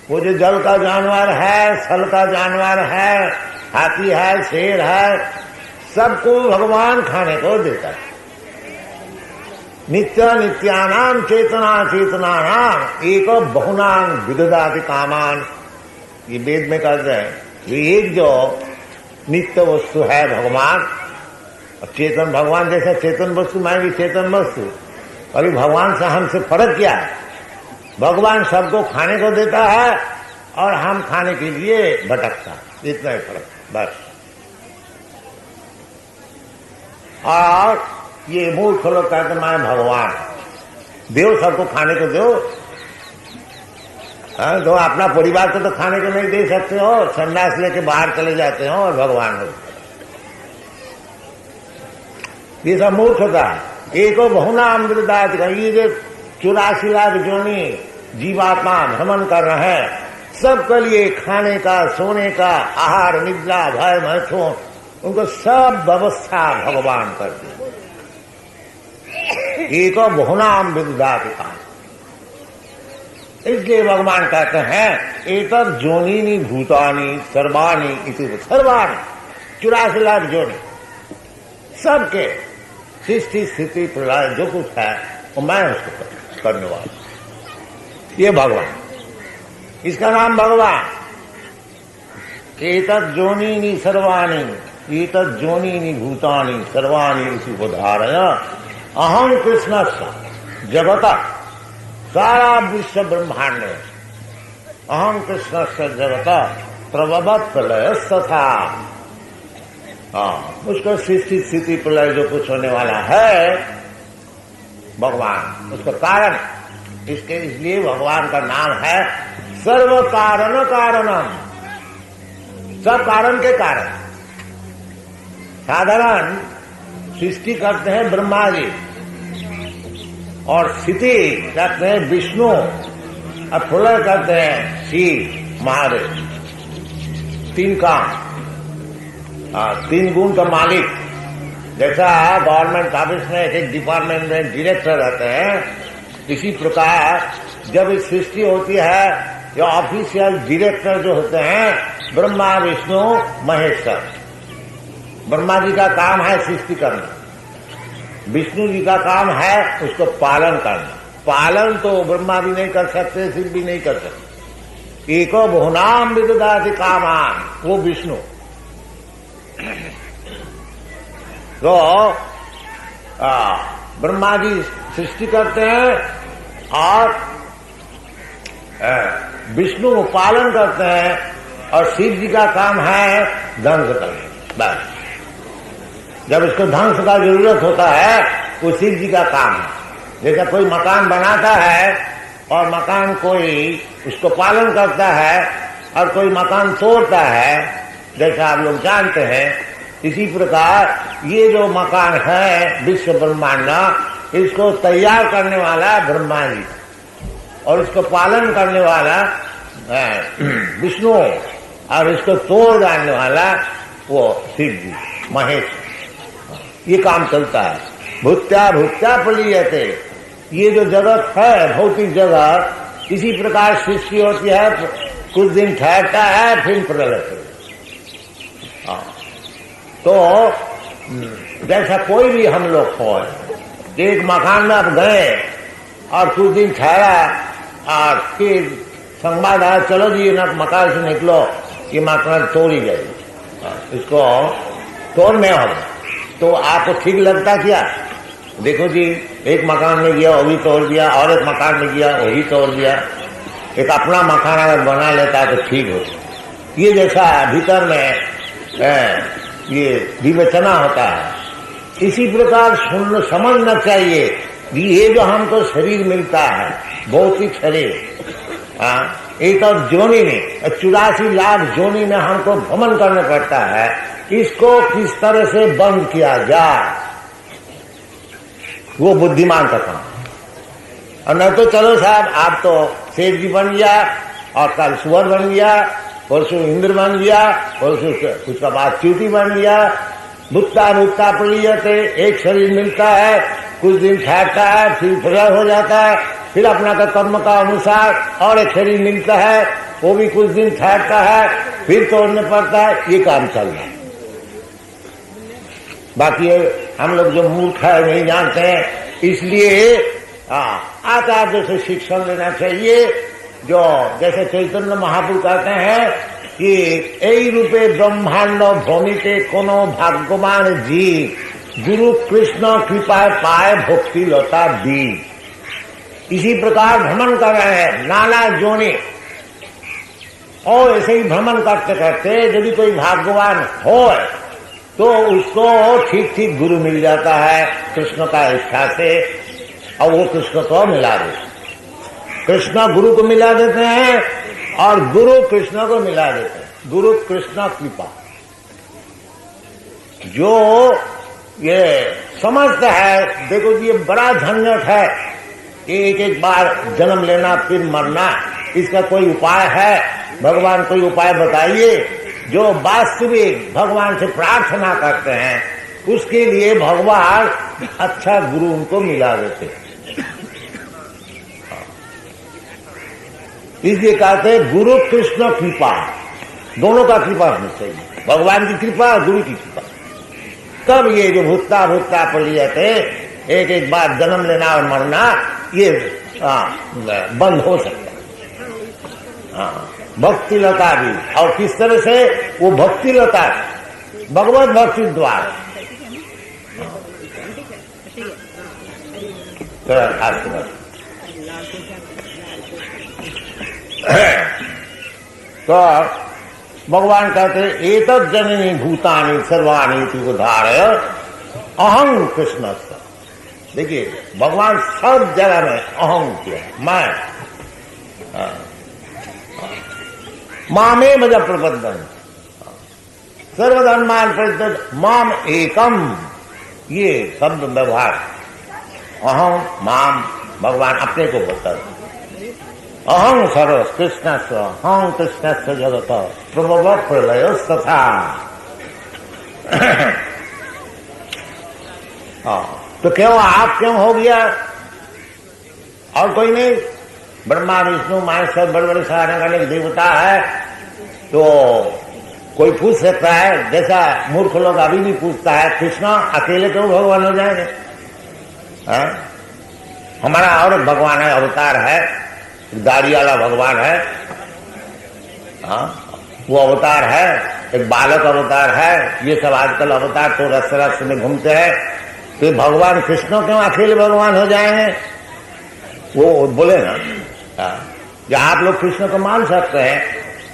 वो जो जल का जानवर है, स्थल का जानवर है, हाथी है, शेर है, सबको भगवान खाने को देता है। नित्य नित्यानाम चेतना चेतनानाम एक बहुनाम विदधाति कामान, ये वेद में कहते हैं। ये एक जो नित्य वस्तु है भगवान, और चेतन भगवान जैसा चेतन वस्तु, मैं भी चेतन वस्तु। अभी भगवान से हमसे फर्क क्या है? भगवान सबको खाने को देता है और हम खाने के लिए भटकता, इतना ही फर्क बस। और ये मूर्ख लोग कहते मैं भगवान, देव सबको खाने को दो। तो अपना परिवार को तो खाने को नहीं दे सकते हो, संन्यास लेके बाहर चले जाते हो और भगवान हो। ये सब मूर्ख होता है। एको बहुनाम विदधाति, ये जो 84 लाख जोनी जीवात्मा भ्रमण कर रहे हैं, सबके लिए खाने का, सोने का, आहार, निद्रा, भय, मैथुन, उनको सब व्यवस्था भगवान करते हैं। एको बहुनाम विदधाति काम, इसलिए भगवान कहते हैं एतत् जोनिनी भूतानि सर्वाणि इति, सर्वाणि 84 लाख जोनी, सबके सृष्टि स्थिति प्रलय जो कुछ है वो मैं उसको करने वाला। ये भगवान, इसका नाम भगवान। एतत् जोनिनी सर्वाणि, एतत् जोनिनी भूतानि सर्वाणि इति उदाहरण अहम कृष्णस्य जगता, सारा विश्व ब्रह्मांड में अहम कृष्णस्य जगता प्रभवत् प्रलयस्तथा, उसको सृष्टि स्थिति प्रलय जो कुछ होने वाला है भगवान, उसका कारण, इसके इसलिए भगवान का नाम है सर्व कारण कारणम, सब कारण के कारण। साधारण सृष्टि करते हैं ब्रह्मा जी और स्थिति करते हैं विष्णु और प्रलय करते हैं शिव महादेव। 3 काम, 3 गुण का मालिक। जैसा गवर्नमेंट ऑफिस में एक डिपार्टमेंट में डायरेक्टर रहते हैं, इसी प्रकार जब सृष्टि होती है, जो ऑफिशियल डायरेक्टर जो होते हैं ब्रह्मा विष्णु महेश्वर। ब्रह्मा जी का काम है सृष्टि करना, विष्णु जी का काम है उसको पालन करना। पालन तो ब्रह्मा भी नहीं कर सकते, शिव भी नहीं कर सकते। एको बहुनाम विदधाति कामान, वो विष्णु। तो ब्रह्मा जी सृष्टि करते हैं और विष्णु पालन करते हैं और शिव जी का काम है ध्वंस करना। बस जब इसको ध्वंस का जरूरत होता है वो शिव जी का काम है। जैसा कोई मकान बनाता है और मकान कोई उसको पालन करता है और कोई मकान तोड़ता है, जैसा आप लोग जानते हैं, इसी प्रकार ये जो मकान है विश्व ब्रह्मांड, इसको तैयार करने वाला ब्रह्मा जी और इसको पालन करने वाला विष्णु और इसको तोड़ डालने वाला वो शिव जी महेश। ये काम चलता है। भूत्या भूत्या प्रलीयते, ये जो जगत है भौतिक जगत, इसी प्रकार सृष्टि होती है, कुछ दिन ठहरता है फिर प्रलय। तो जैसा कोई भी हम लोग हो, एक मकान में आप गए और कुछ दिन ठहरा और फिर संवाद आया चलो जी ना मकान से निकलो, ये मकान तोड़ी गई, इसको तोड़ने होगा। तो आपको ठीक लगता क्या? देखो जी, एक मकान में गया वो भी तोड़ दिया, और एक मकान में गया वो भी तोड़ दिया। एक अपना मकान अगर बना लेता है तो ठीक हो। ये जैसा भीतर में ये विवेचना होता है, इसी प्रकार समझना चाहिए कि ये जो हमको शरीर मिलता है, भौतिक शरीर, एक जोनी में 84 लाख जोनी में हमको भ्रमण करना पड़ता है, इसको किस तरह से बंद किया जाए, वो बुद्धिमान का काम। और नहीं तो चलो साहब, आप तो शेर जी बन गया, और कल सुअर बन गया, परसों इंद्र बन गया, परसों उसका बाद चींटी बन गया, भुट्टा भुट्टा पड़ियते, एक शरीर मिलता है, कुछ दिन ठहरता है, फिर प्रलय हो जाता है, फिर अपना का कर्म का अनुसार और एक शरीर मिलता है, वो भी कुछ दिन ठहरता है, फिर तोड़ने पड़ता है। ये काम चल रहा है। बाकी हम लोग जो मूर्ख है नहीं जानते हैं, इसलिए आचार्य से शिक्षण लेना चाहिए। जो जैसे चैतन्य महाप्रभु कहते हैं कि এই रूपे ब्रह्मांड भ्रमिते कोनो भाग्यवान जीव गुरु कृष्ण कृपाय पाए भक्ति लता दी। इसी प्रकार भ्रमण कर रहे हैं नाना जोनी, और ऐसे ही भ्रमण करते करते यदि कोई भाग्यवान हो तो उसको ठीक ठीक गुरु मिल जाता है कृष्ण का इच्छा से, और वो कृष्ण को मिला देते, कृष्ण गुरु को मिला देते हैं और गुरु कृष्ण को मिला देते हैं। गुरु कृष्ण कृपा। जो ये समझता है, देखो ये बड़ा झंझट है, एक एक बार जन्म लेना फिर मरना, इसका कोई उपाय है? भगवान कोई उपाय बताइए। जो वास्तविक भगवान से प्रार्थना करते हैं उसके लिए भगवान अच्छा गुरु उनको मिला देते हैं। इसलिए कहते हैं गुरु कृष्ण कृपा, दोनों का कृपा होनी चाहिए, भगवान की कृपा और गुरु की कृपा। तब ये जो भुट्टा भुट्टा पड़ जाते, एक एक बार जन्म लेना और मरना, ये बंद हो सकता है। भक्ति लता भी, और किस तरह से? वो भक्ति लता भगवत भक्ति द्वारा। तो भगवान कहते एतद् जननी भूतानि सर्वाणि तुधारय अहं कृष्ण। देखिए भगवान सब जगह में अहं किया, मैं मामे मज प्रबंधन सर्वधर्मान परित्यज माम एकम, ये शब्द व्यवहार अहं माम भगवान अपने को बोलता है। अहं सर्व कृष्णस्व अहं कृष्णस्व जगत प्रभव प्रलय तथा। तो क्यों आप क्यों हो गया और कोई नहीं? ब्रह्मा विष्णु महेश्वर बड़े बड़े सारे अनेक देवता है, तो कोई पूछ सकता है, जैसा मूर्ख लोग अभी भी पूछता है कृष्ण अकेले क्यों भगवान हो जाएंगे? हमारा और भगवान है, अवतार है, दाढ़ी वाला भगवान है, वो अवतार है, एक बालक अवतार है, ये सब आजकल अवतार तो रस रस में घूमते हैं। तो भगवान कृष्ण क्यों अकेले भगवान हो जाएंगे? वो बोले ना, जो आप लोग कृष्ण को मान सकते हैं,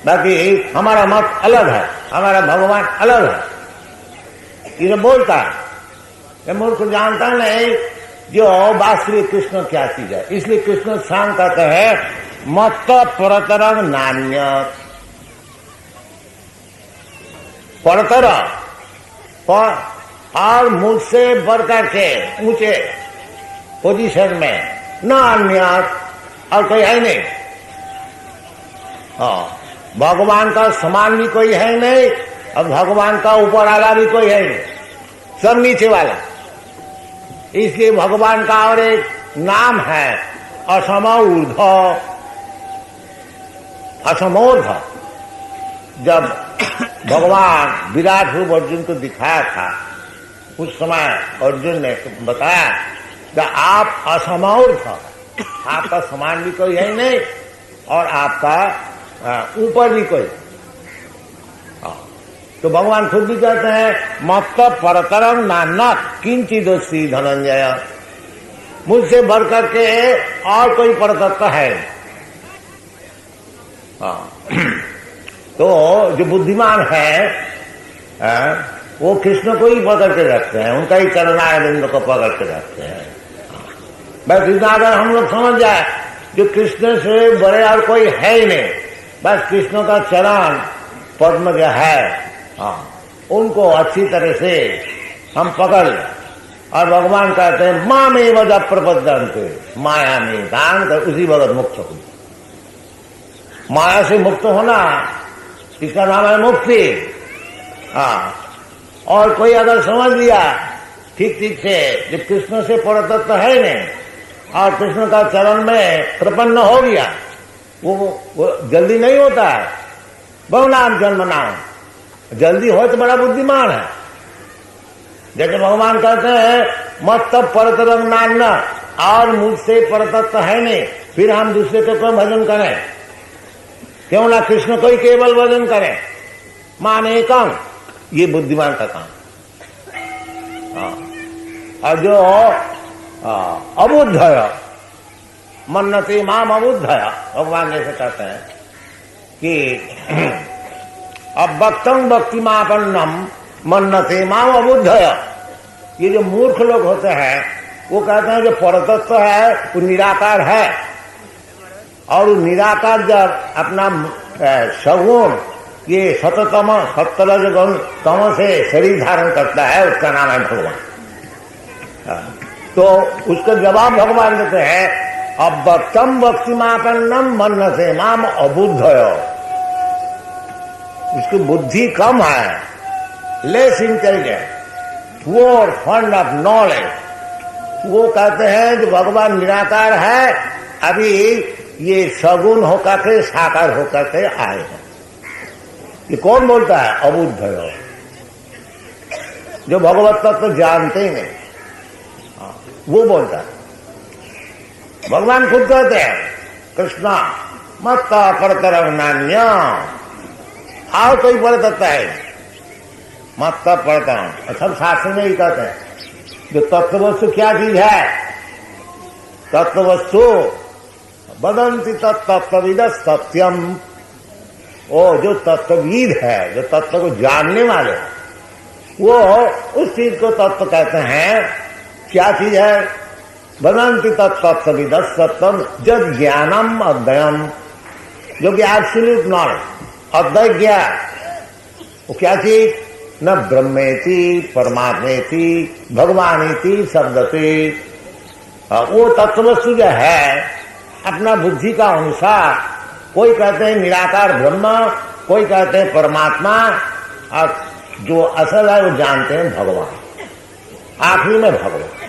बाकी हमारा मत अलग है, हमारा भगवान अलग है। ये बोलता है, ये मूर्ख जानता नहीं जो वास्तविक कृष्ण क्या चीज है। इसलिए कृष्ण शांत कहते हैं मत परतर नान्य, परतर और मुझसे बढ़कर के ऊंचे पोजीशन में नान्य, और कोई है नहीं। भगवान का समान भी कोई है नहीं, और भगवान का ऊपर वाला भी कोई है नहीं, सब नीचे वाला। इसलिए भगवान का और एक नाम है असमऊर्ध। असमोर्ध जब भगवान विराट रूप अर्जुन को दिखाया था, उस समय अर्जुन ने बताया कि आप असमौर्ध, आपका समान भी कोई है नहीं और आपका ऊपर भी कोई। तो भगवान खुद भी कहते हैं मत परतरम नाना किंचिदस्ति धनंजय, मुझसे बढ़ करके और कोई परतत्व है। तो जो बुद्धिमान है वो कृष्ण को ही पकड़ के रखते हैं, उनका ही चरणारविंद को पकड़ के रखते हैं। बस इतना अगर हम लोग समझ जाए जो कृष्ण से बड़े और कोई है ही नहीं, बस कृष्ण का चरण पद्म जो है उनको अच्छी तरह से हम पकड़ लें। और भगवान कहते हैं माँ में वजह प्रबद्धंते, माया में दान कर उसी वक्त मुक्त हो। माया से मुक्त होना इसका नाम है मुक्ति। और कोई अगर समझ लिया ठीक ठीक से जब कृष्ण से परतत्व है नहीं और कृष्ण का चरण में प्रपन्न हो गया, वो जल्दी नहीं होता है। बहुनाम जन्म नाम, जल्दी हो तो बड़ा बुद्धिमान है। जैसे भगवान कहते हैं मत तब परतरंग नान्ना, और मुझसे परतत्व है नहीं, फिर हम दूसरे को क्यों भजन करें? क्यों ना कृष्ण को ही केवल भजन करें? माने कम, ये बुद्धिमान का काम। और जो अबुद्धय मन्नते माम अबुद्धय, भगवान जैसे कहते हैं कि अब भक्तम भक्तिमापन्नम मन्नते माम अबुद्धय। ये जो मूर्ख लोग होते हैं वो कहते हैं जो परतत्व है वो निराकार है, और वो निराकार जब अपना सगुण ये सततम सत्तरजगुण तम से शरीर धारण करता है, उसका नाम है भगवान। तो उसका जवाब भगवान देते हैं अब भक्तम भक्तिमापन्नम मन्नते माम अबुद्धय। उसकी बुद्धि कम है, less intelligent, poor fund of knowledge. वो कहते हैं जो भगवान निराकार है, अभी ये सगुण होकर के साकार होकर के आए हैं। ये कौन बोलता है? अबुद्धय, जो भगवत तत्व जानते ही नहीं, वो बोलता है। भगवान खुद कहते हैं कृष्णा मत परतरंग नान्य, और कोई परतत्व है मत परतरंग। सब शास्त्र में ही कहते हैं जो तत्व वस्तु क्या चीज है? तत्व वस्तु बदंती तत्तत्वविद सत्यम। वो जो तत्वविद है, जो तत्व को जानने वाले, वो उस चीज को तत्व कहते हैं। क्या चीज है? बदंती तत्तत्वविद सत्यम जद ज्ञानम अद्वयम, जो कि एब्सोल्यूट नॉलेज, अद्वय ज्ञान। वो क्या चीज? न ब्रह्मेति परमात्मेति भगवानेति शब्दते। वो तत्ववस्तु जो है अपना बुद्धि का अनुसार, कोई कहते हैं निराकार ब्रह्म, कोई कहते हैं परमात्मा, और जो असल है वो जानते हैं भगवान, आखिरी में भगवान।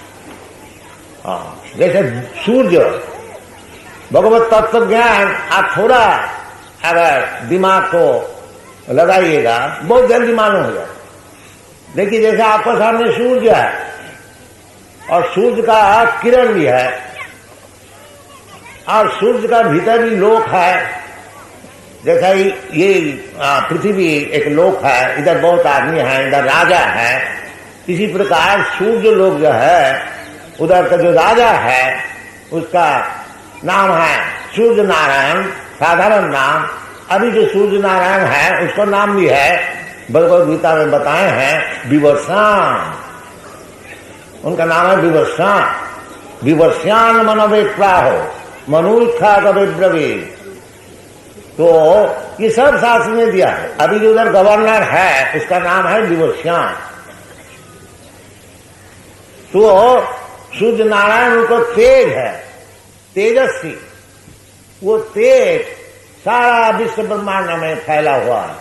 जैसे सूर्य भगवत तत्व ज्ञान, आप थोड़ा अगर दिमाग को लगाइएगा बहुत जल्दी मालूम हो जाए। देखिए जैसे आपके सामने सूर्य है और सूर्य का किरण भी है, और सूर्य का भीतर भी लोक है। जैसा ये पृथ्वी एक लोक है, इधर बहुत आदमी है, इधर राजा है। इसी प्रकार सूर्य लोक जो है, उधर का जो राजा है उसका नाम है सूर्य नारायण, साधारण नाम। अभी जो सूर्य नारायण है उसका नाम भी है, भगवद गीता में बताए हैं, विवर्षान। उनका नाम है विवर्षान। विवर्ष्यान मनोवेप्राहो मनुष्या कविब्रवी। तो ये सब शास्त्र में दिया है। अभी जो उधर गवर्नर है उसका नाम है विवर्ष्यान। तो सूर्य नारायण उनको तेज है, तेजस्वी। वो तेज सारा विश्व ब्रह्मांड में फैला हुआ है,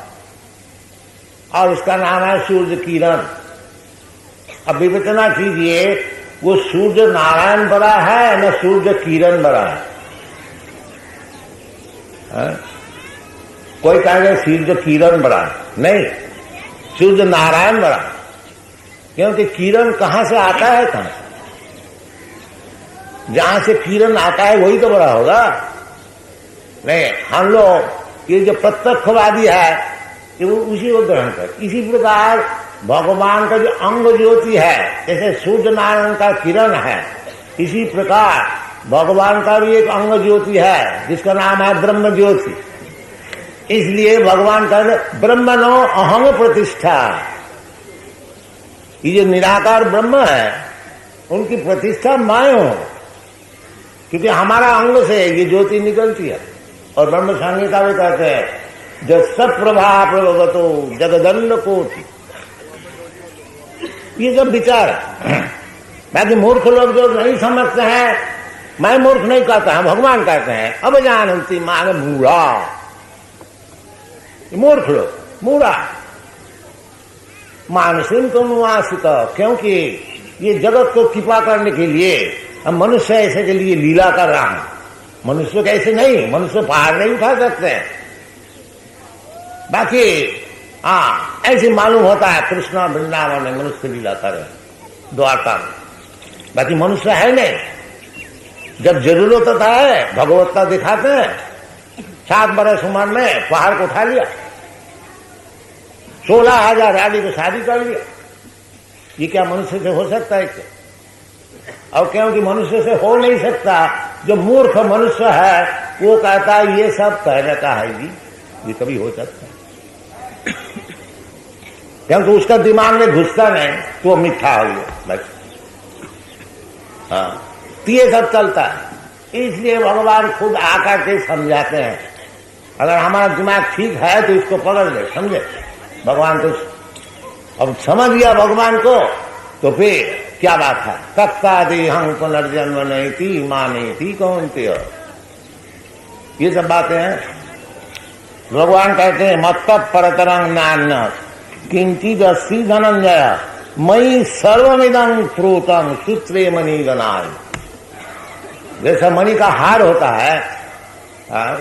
और उसका नाम है सूर्य किरण। अब विवेचना कीजिए, वो सूर्य नारायण बड़ा है न सूर्य किरण बड़ा है? कोई कहेगा सूर्य किरण बड़ा है, नहीं, सूर्य नारायण बड़ा है। क्योंकि किरण कहां से आता है? कहां से? जहां से किरण आता है वही तो बड़ा होगा। नहीं, हम लोग ये जो प्रत्यक्षवादी है कि वो उसी को ग्रहण कर। इसी प्रकार भगवान का जो अंग ज्योति है, जैसे सूर्य नारायण का किरण है, इसी प्रकार भगवान का भी एक अंग ज्योति है जिसका नाम है ब्रह्म ज्योति। इसलिए भगवान का ब्रह्मणो अहंग प्रतिष्ठा, ये जो निराकार ब्रह्म है उनकी प्रतिष्ठा मैं हूं, क्योंकि हमारा अंग से ये ज्योति निकलती है। और ब्रह्म संहिता भी कहते हैं जो सब प्रभा प्रभवतो जगदंड कोटि, ये सब विचार है। बाकी मूर्ख लोग जो नहीं समझते हैं, मैं मूर्ख नहीं कहता है, भगवान कहते हैं अब जानती मान मूढ़ा, मूर्ख लोग मूढ़ा मानसिक तो अनुवासित, क्योंकि ये जगत को कृपा करने के लिए अब मनुष्य ऐसे के लिए लीला कर रहा है। मनुष्य कैसे नहीं, मनुष्य पहाड़ नहीं उठा सकते हैं। बाकी ऐसे मालूम होता है कृष्णा वृंदावन में मनुष्य लीला करे द्वारका में, बाकी मनुष्य है नहीं। जब जरूरत होता है भगवत्ता दिखाते हैं। 7 बरस उम्र में पहाड़ को उठा लिया, 16,000 आदमी को शादी कर लिया। ये क्या मनुष्य से हो सकता है क्या? और क्योंकि मनुष्य से हो नहीं सकता, जो मूर्ख मनुष्य है वो कहता है ये सब कहने का है जी, ये कभी हो सकता है, क्योंकि उसका दिमाग में घुसता नहीं तो वो मिथ्या हो गया बस। तो ये सब चलता है। इसलिए भगवान खुद आकर के समझाते हैं। अगर हमारा दिमाग ठीक है तो इसको पकड़ ले, समझे भगवान तो अब समझ गया भगवान को, तो फिर क्या बात है। तत्तादि हम पुनर्जन्म नहीं थी माने थी कौन थे, ये सब बातें हैं। भगवान कहते हैं मत्त परतरंग नान्य किंचित अस्ति धनंजय मई सर्वमिदं प्रोतम सूत्रे मणि गणाय। जैसा मणि का हार होता है,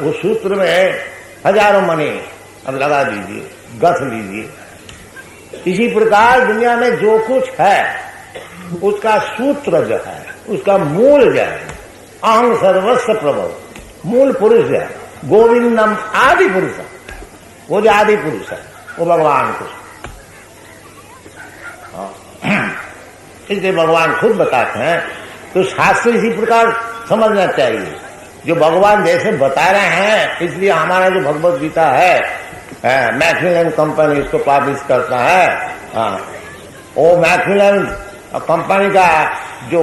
उस सूत्र में हजारों मणि अब लगा दीजिए, गथ लीजिए। इसी प्रकार दुनिया में जो कुछ है उसका सूत्र जो है, उसका मूल जो है, अहं सर्वस्व प्रभव, मूल पुरुष जो है गोविंदम आदि पुरुष, वो जो आदि पुरुष है वो भगवान को। इसलिए भगवान खुद बताते हैं, तो शास्त्र इसी प्रकार समझना चाहिए। जो भगवान जैसे बता रहे हैं, इसलिए हमारा जो भगवत गीता है, मैक्मिलन कंपनी इसको पब्लिश करता है। वो मैक्मिलन कंपनी का जो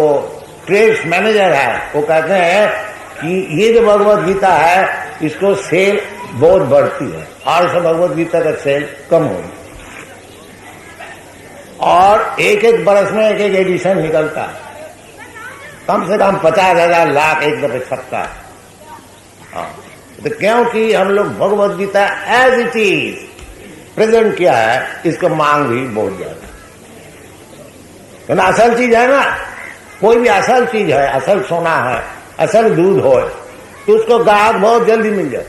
ट्रेड्स मैनेजर है वो कहते हैं कि ये जो भगवत गीता है इसको सेल बहुत बढ़ती है, और से भगवत गीता का सेल कम होगी। और एक एक बरस में एक एक एडिशन निकलता है, कम से कम 50,000 लाख एक दफे छपता है। तो क्योंकि हम लोग Bhagavad Gita as it is present किया है, इसको मांग भी बहुत ज्यादा। असल चीज है ना, कोई भी असल चीज है, असल सोना है, असल दूध हो, तो उसको ग्राहक बहुत जल्दी मिल जाए।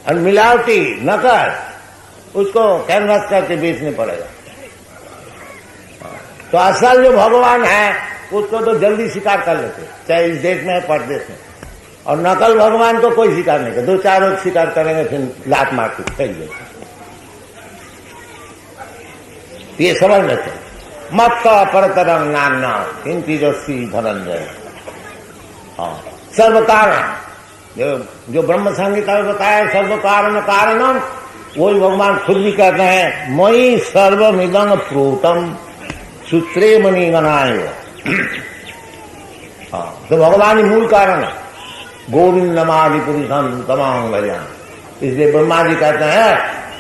और मिलावटी नकल उसको कैनवस करके बेचने पड़ेगा। तो असल जो भगवान है उसको तो जल्दी स्वीकार कर लेते, चाहे इस देश में परदेश में। और नकल भगवान को कोई स्वीकार नहीं कर, 2-4 रोज स्वीकार करेंगे फिर लात मार के फैल जाए। ये समझ लेते मत परतरंग नान्ना किंती जस्सी धनंजय। सर्व कारण जो ब्रह्म संहिता में बताया सर्व कारण कारणम, वही भगवान खुद भी कहते हैं मई सर्वमिदं प्रोतम सूत्रे मणि गणाय। तो भगवान ही मूल कारण है, गोविंदमादि पुरुषम तमाम भजन। इसलिए ब्रह्मा जी कहते हैं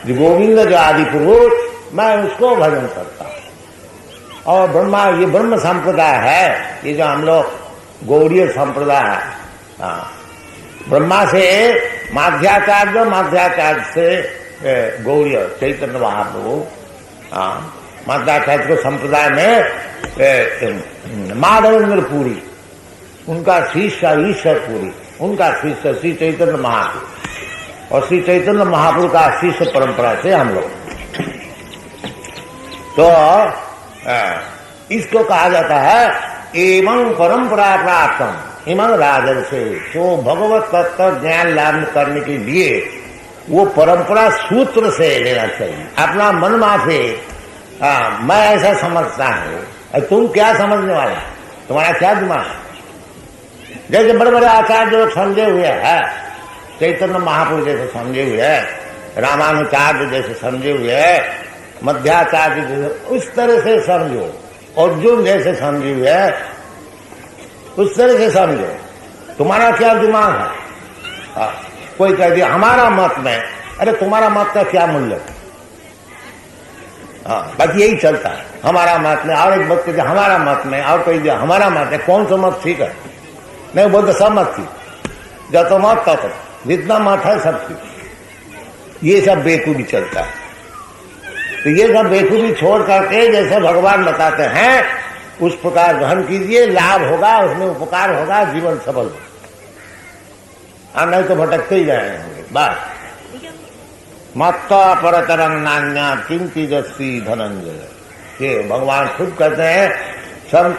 जो गोविंद जो आदि पुरुष, मैं उसको भजन करता हूं। और ब्रह्मा ये ब्रह्म संप्रदाय है, ये जो हम लोग गौड़ीय संप्रदाय है, ब्रह्मा से माध्याचार्य, माध्याचार्य से गौड़ीय चैतन्य महाप्रभु, माध्याचार्य को संप्रदाय में माधवेंद्र पुरी, उनका शिष्य ईश्वर पुरी, उनका शिष्य श्री चैतन्य महाप्रभु, और श्री चैतन्य महाप्रभु का शिष्य परंपरा से हम लोग। तो इसको कहा जाता है एवं परंपरा प्राप्तम इमं राजर्षि। तो भगवत तत्व ज्ञान लाभ करने के लिए वो परंपरा सूत्र से लेना चाहिए, अपना मन माफे। मैं ऐसा समझता हूं, तुम क्या समझने वाला, तुम्हारा क्या दिमाग है? जैसे बड़े बड़े आचार्य जो समझे हुए हैं, चैतन्य महापुरुष जैसे समझे हुए है, रामानुचार्य जैसे समझे हुए है, मध्याचार्य जैसे, उस तरह से समझो। अर्जुन जैसे समझे हुए है, उस तरह से समझो। तुम्हारा क्या दिमाग है? कोई कह दिया हमारा मत में, अरे तुम्हारा मत का क्या मूल्य है? बाकी यही चलता है, हमारा मत में, और एक बात कहते हमारा मत में, और कोई दिया हमारा मत है। कौन सा मत ठीक है? नहीं बोलते सब मत ठीक, जब तो मत तो जितना मत है सब ठीक। ये सब बेकूफी चलता है। तो ये सब बेकूफी छोड़ करके जैसे भगवान बताते हैं उस प्रकार ग्रहण कीजिए, लाभ होगा, उसमें उपकार होगा, जीवन सफल होगा। नहीं तो भटकते ही जाएंगे। बस मत्ता परतरंग नान्या किम तेजस्वी धनंजय, ये भगवान खुद कहते हैं। सब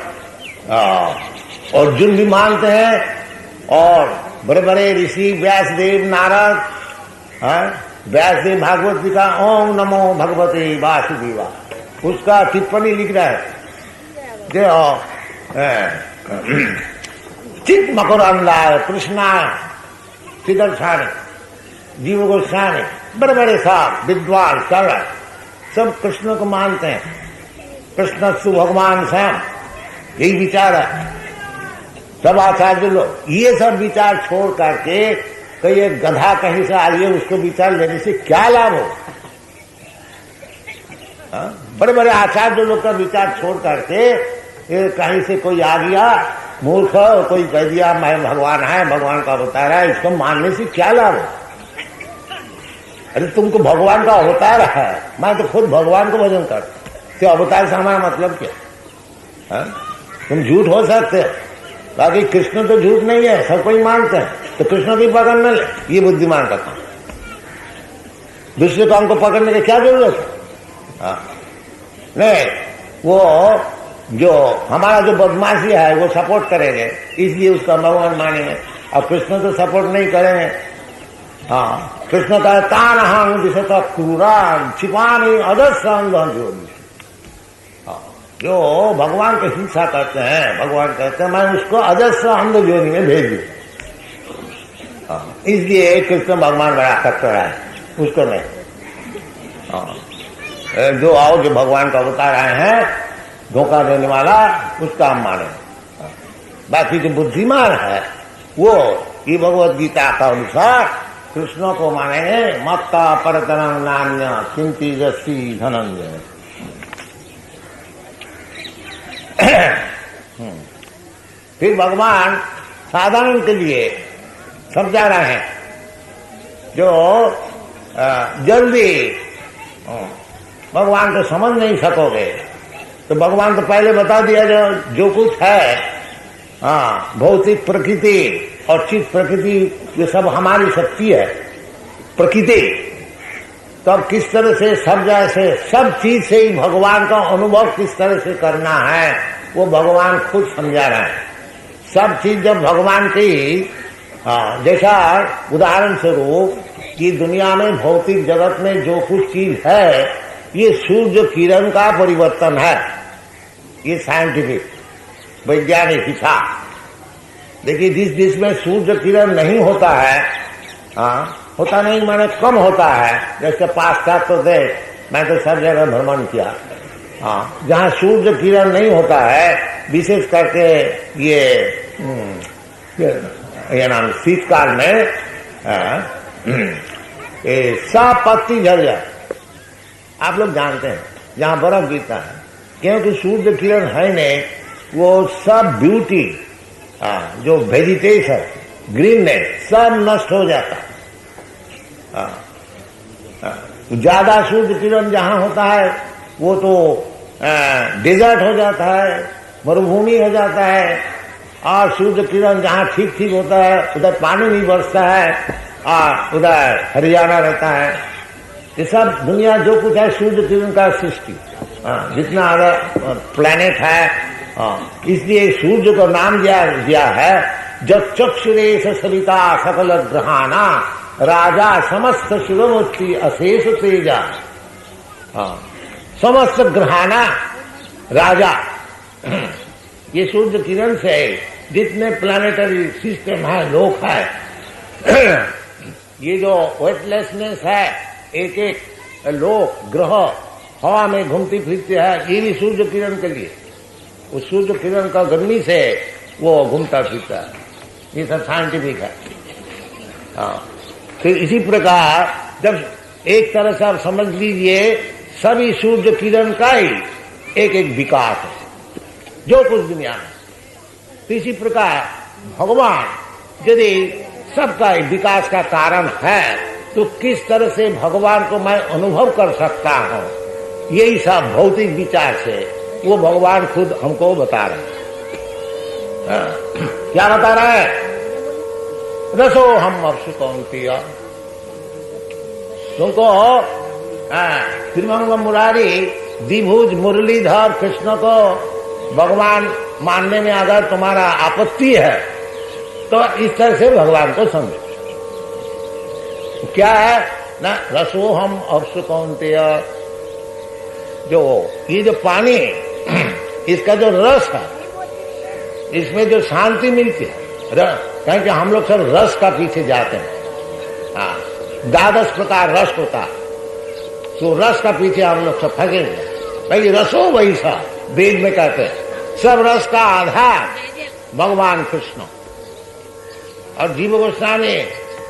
अर्जुन भी मानते हैं, और बड़े बड़े ऋषि व्यासदेव, नारद, व्यासदेव भागवत जी का ओम नमो भगवते वासुदेवा, उसका टिप्पणी लिख रहा है जो चित मकरंदा कृष्णा सिद्धर्षाणी जीव गोस्वामी, बड़े बड़े साहब विद्वान सरल सब कृष्ण को मानते हैं। कृष्ण सु भगवान श्याम, यही विचार है सब आचार्य लोग। ये सब विचार छोड़ करके कहीं एक गधा कहीं से आइए उसको विचार लेने से क्या लाभ हो? बड़े बड़े आचार्य लोग का विचार छोड़ करके कहीं से कोई आ गया मूर्ख, कोई कह दिया मैं भगवान है, भगवान का अवतार है, इसको मानने से क्या लाभ हो? अरे तुमको भगवान का अवतार है, मैं तो खुद भगवान को भजन करता, तो अवतार से हमारा मतलब क्या? तुम झूठ हो सकते हो, बाकी कृष्ण तो झूठ नहीं है, सब कोई मानते हैं, तो कृष्ण की पकड़ न ले, ये बुद्धिमान का काम। दूसरे काम को पकड़ने की क्या जरूरत है? नहीं, वो जो हमारा जो बदमाशी है वो सपोर्ट करेंगे, इसलिए उसका भगवान मानेंगे, और कृष्ण तो सपोर्ट नहीं करेंगे। कृष्ण का तान हम दिशा क्रूरा छिपानी अदर्शन जोड़ी, जो भगवान की हिंसा करते हैं, भगवान कहते हैं मैं उसको अजस्र अंध जोनी में भेज दूं। इसलिए कृष्ण भगवान बड़ा खतरा है, उसको नहीं। जो आओ जो भगवान का अवतार आए हैं, धोखा देने वाला, उसका हम माने। बाकी जो बुद्धिमान है वो ये भगवत गीता का अनुसार कृष्ण को मानेंगे। मत्ता परतरंग नान्य किम तेजस्वी धनंजय। फिर भगवान साधारण के लिए समझा रहे हैं, जो जल्दी भगवान को समझ नहीं सकोगे, तो भगवान तो पहले बता दिया जो कुछ है, भौतिक प्रकृति और चित्त प्रकृति, ये सब हमारी शक्ति है प्रकृति। तब किस तरह से सब जैसे सब चीज से ही भगवान का अनुभव किस तरह से करना है, वो भगवान खुद समझा रहे हैं। सब चीज जब भगवान की, जैसा उदाहरण स्वरूप कि दुनिया में भौतिक जगत में जो कुछ चीज है, ये सूर्य किरण का परिवर्तन है, ये साइंटिफिक वैज्ञानिक हिसाब। देखिए जिसमें सूर्य किरण नहीं होता है, होता नहीं माने कम होता है, जैसे पाश्चात्य देश, मैं तो सब जगह भ्रमण किया, जहाँ सूर्य किरण नहीं होता है, विशेष करके ये नाम शीतकाल में सब पत्ती झड़ जाए। आप लोग जानते हैं जहाँ बर्फ गिरता है, क्योंकि सूर्य किरण है नहीं, वो सब ब्यूटी, जो वेजिटेशन ग्रीननेस सब नष्ट हो जाता है। ज्यादा सूर्य किरण जहाँ होता है वो तो डेजर्ट हो जाता है, मरुभूमि हो जाता है, और सूर्य किरण जहाँ ठीक ठीक होता है उधर पानी नहीं बरसता है, और उधर हरियाणा रहता है। ये सब दुनिया जो कुछ है सूर्य किरण का सृष्टि, जितना अगर प्लैनेट है, इसलिए सूर्य को नाम दिया है जब चक्षुरेश सरिता सकल ग्रहाना राजा समस्त शिवमूर्ति अशेष तेजा। हाँ, समस्त ग्रहाना राजा। ये सूर्य किरण से जितने प्लानिटरी सिस्टम है, लोक है, ये जो वेटलेसनेस है, एक एक लोक ग्रह हवा में घूमती फिरती है, ये भी सूर्य किरण के लिए, उस सूर्य किरण का गर्मी से वो घूमता फिरता है। ये सब साइंटिफिक है। हाँ, फिर इसी प्रकार जब एक तरह से आप समझ लीजिए सभी सूर्य किरण का ही एक एक विकास है जो कुछ दुनिया में। तो इसी प्रकार भगवान यदि सबका विकास का कारण है तो किस तरह से भगवान को मैं अनुभव कर सकता हूं, यही सब भौतिक विचार से वो भगवान खुद हमको बता रहे हैं। क्या बता रहा है? रसो हम अपसु कौंतेय। तुमको श्रीमंग मुरारी द्विभुज मुरलीधर कृष्ण को भगवान मानने में अगर तुम्हारा आपत्ति है तो इस तरह से भगवान को समझो। क्या है ना, रसो हम अपसु कौंतेय। जो ये जो पानी इसका जो रस है, इसमें जो शांति मिलती है, क्योंकि हम लोग सब रस का पीछे जाते हैं। हाँ, 12 प्रकार रस होता है, तो रस का पीछे हम लोग सब फंसे हुए। भाई रसो वही सा वेद में कहते हैं, सब रस का आधार भगवान कृष्ण। और जीव गोस्वामी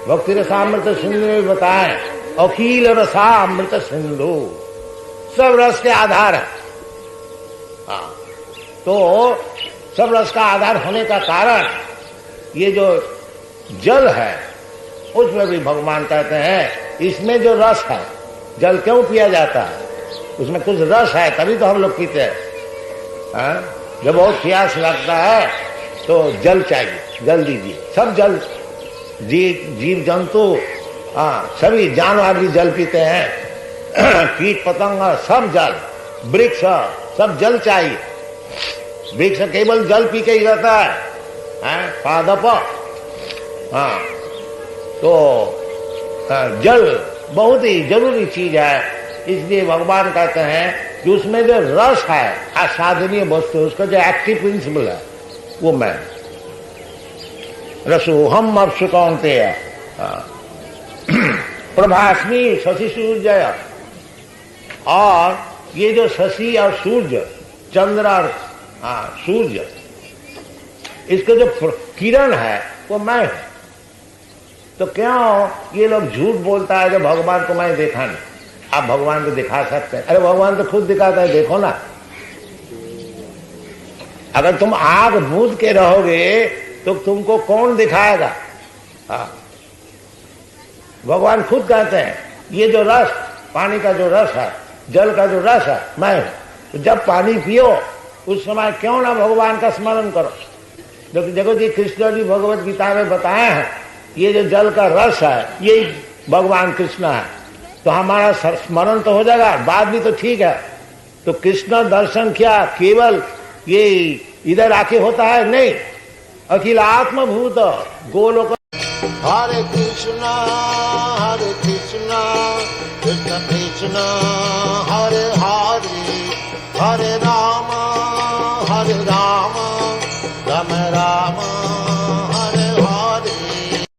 भक्ति रसामृत सिंधु में बताए, अखिल रसामृत सिंधु, सब रस के आधार है। हाँ, तो सब रस का आधार होने का कारण ये जो जल है उसमें भी भगवान कहते हैं इसमें जो रस है, जल क्यों पिया जाता है, उसमें कुछ रस है तभी तो हम लोग पीते हैं। जब बहुत प्यास लगता है तो जल चाहिए, जल दीजिए। सब जल, जीव जंतु, हाँ, सभी जानवर भी जल पीते हैं, कीट पतंग सब जल, वृक्ष सब जल चाहिए। वृक्ष केवल जल पी के ही रहता है, पादप। हाँ, तो जल बहुत ही जरूरी चीज है। इसलिए भगवान कहते हैं कि उसमें जो रस है, असाधनीय वस्तु, उसका जो एक्टिव प्रिंसिपल है वो मैं। रसो हम अपसु कौंतेय प्रभास्मी शशि सूर्य। और ये जो शशि और सूर्य, चंद्र और सूर्य, इसका जो किरण है वो मैं हूं। तो क्यों ये लोग झूठ बोलता है जो भगवान को मैं देखा नहीं? आप भगवान को दिखा सकते हैं। अरे भगवान तो खुद दिखाता है, देखो ना। अगर तुम आग बूझ के रहोगे तो तुमको कौन दिखाएगा? भगवान खुद कहते हैं ये जो रस, पानी का जो रस है, जल का जो रस है, मैं हूं। तो जब पानी पियो उस समय क्यों ना भगवान का स्मरण करो। देखो जी, कृष्ण जी भगवत गीता में बताए हैं ये जो जल का रस है यही भगवान कृष्ण है। तो हमारा स्मरण तो हो जाएगा, बात भी तो ठीक है। तो कृष्ण दर्शन क्या केवल ये इधर आके होता है? नहीं, अखिल आत्मभूत गोलोक। हरे कृष्णा कृष्ण कृष्ण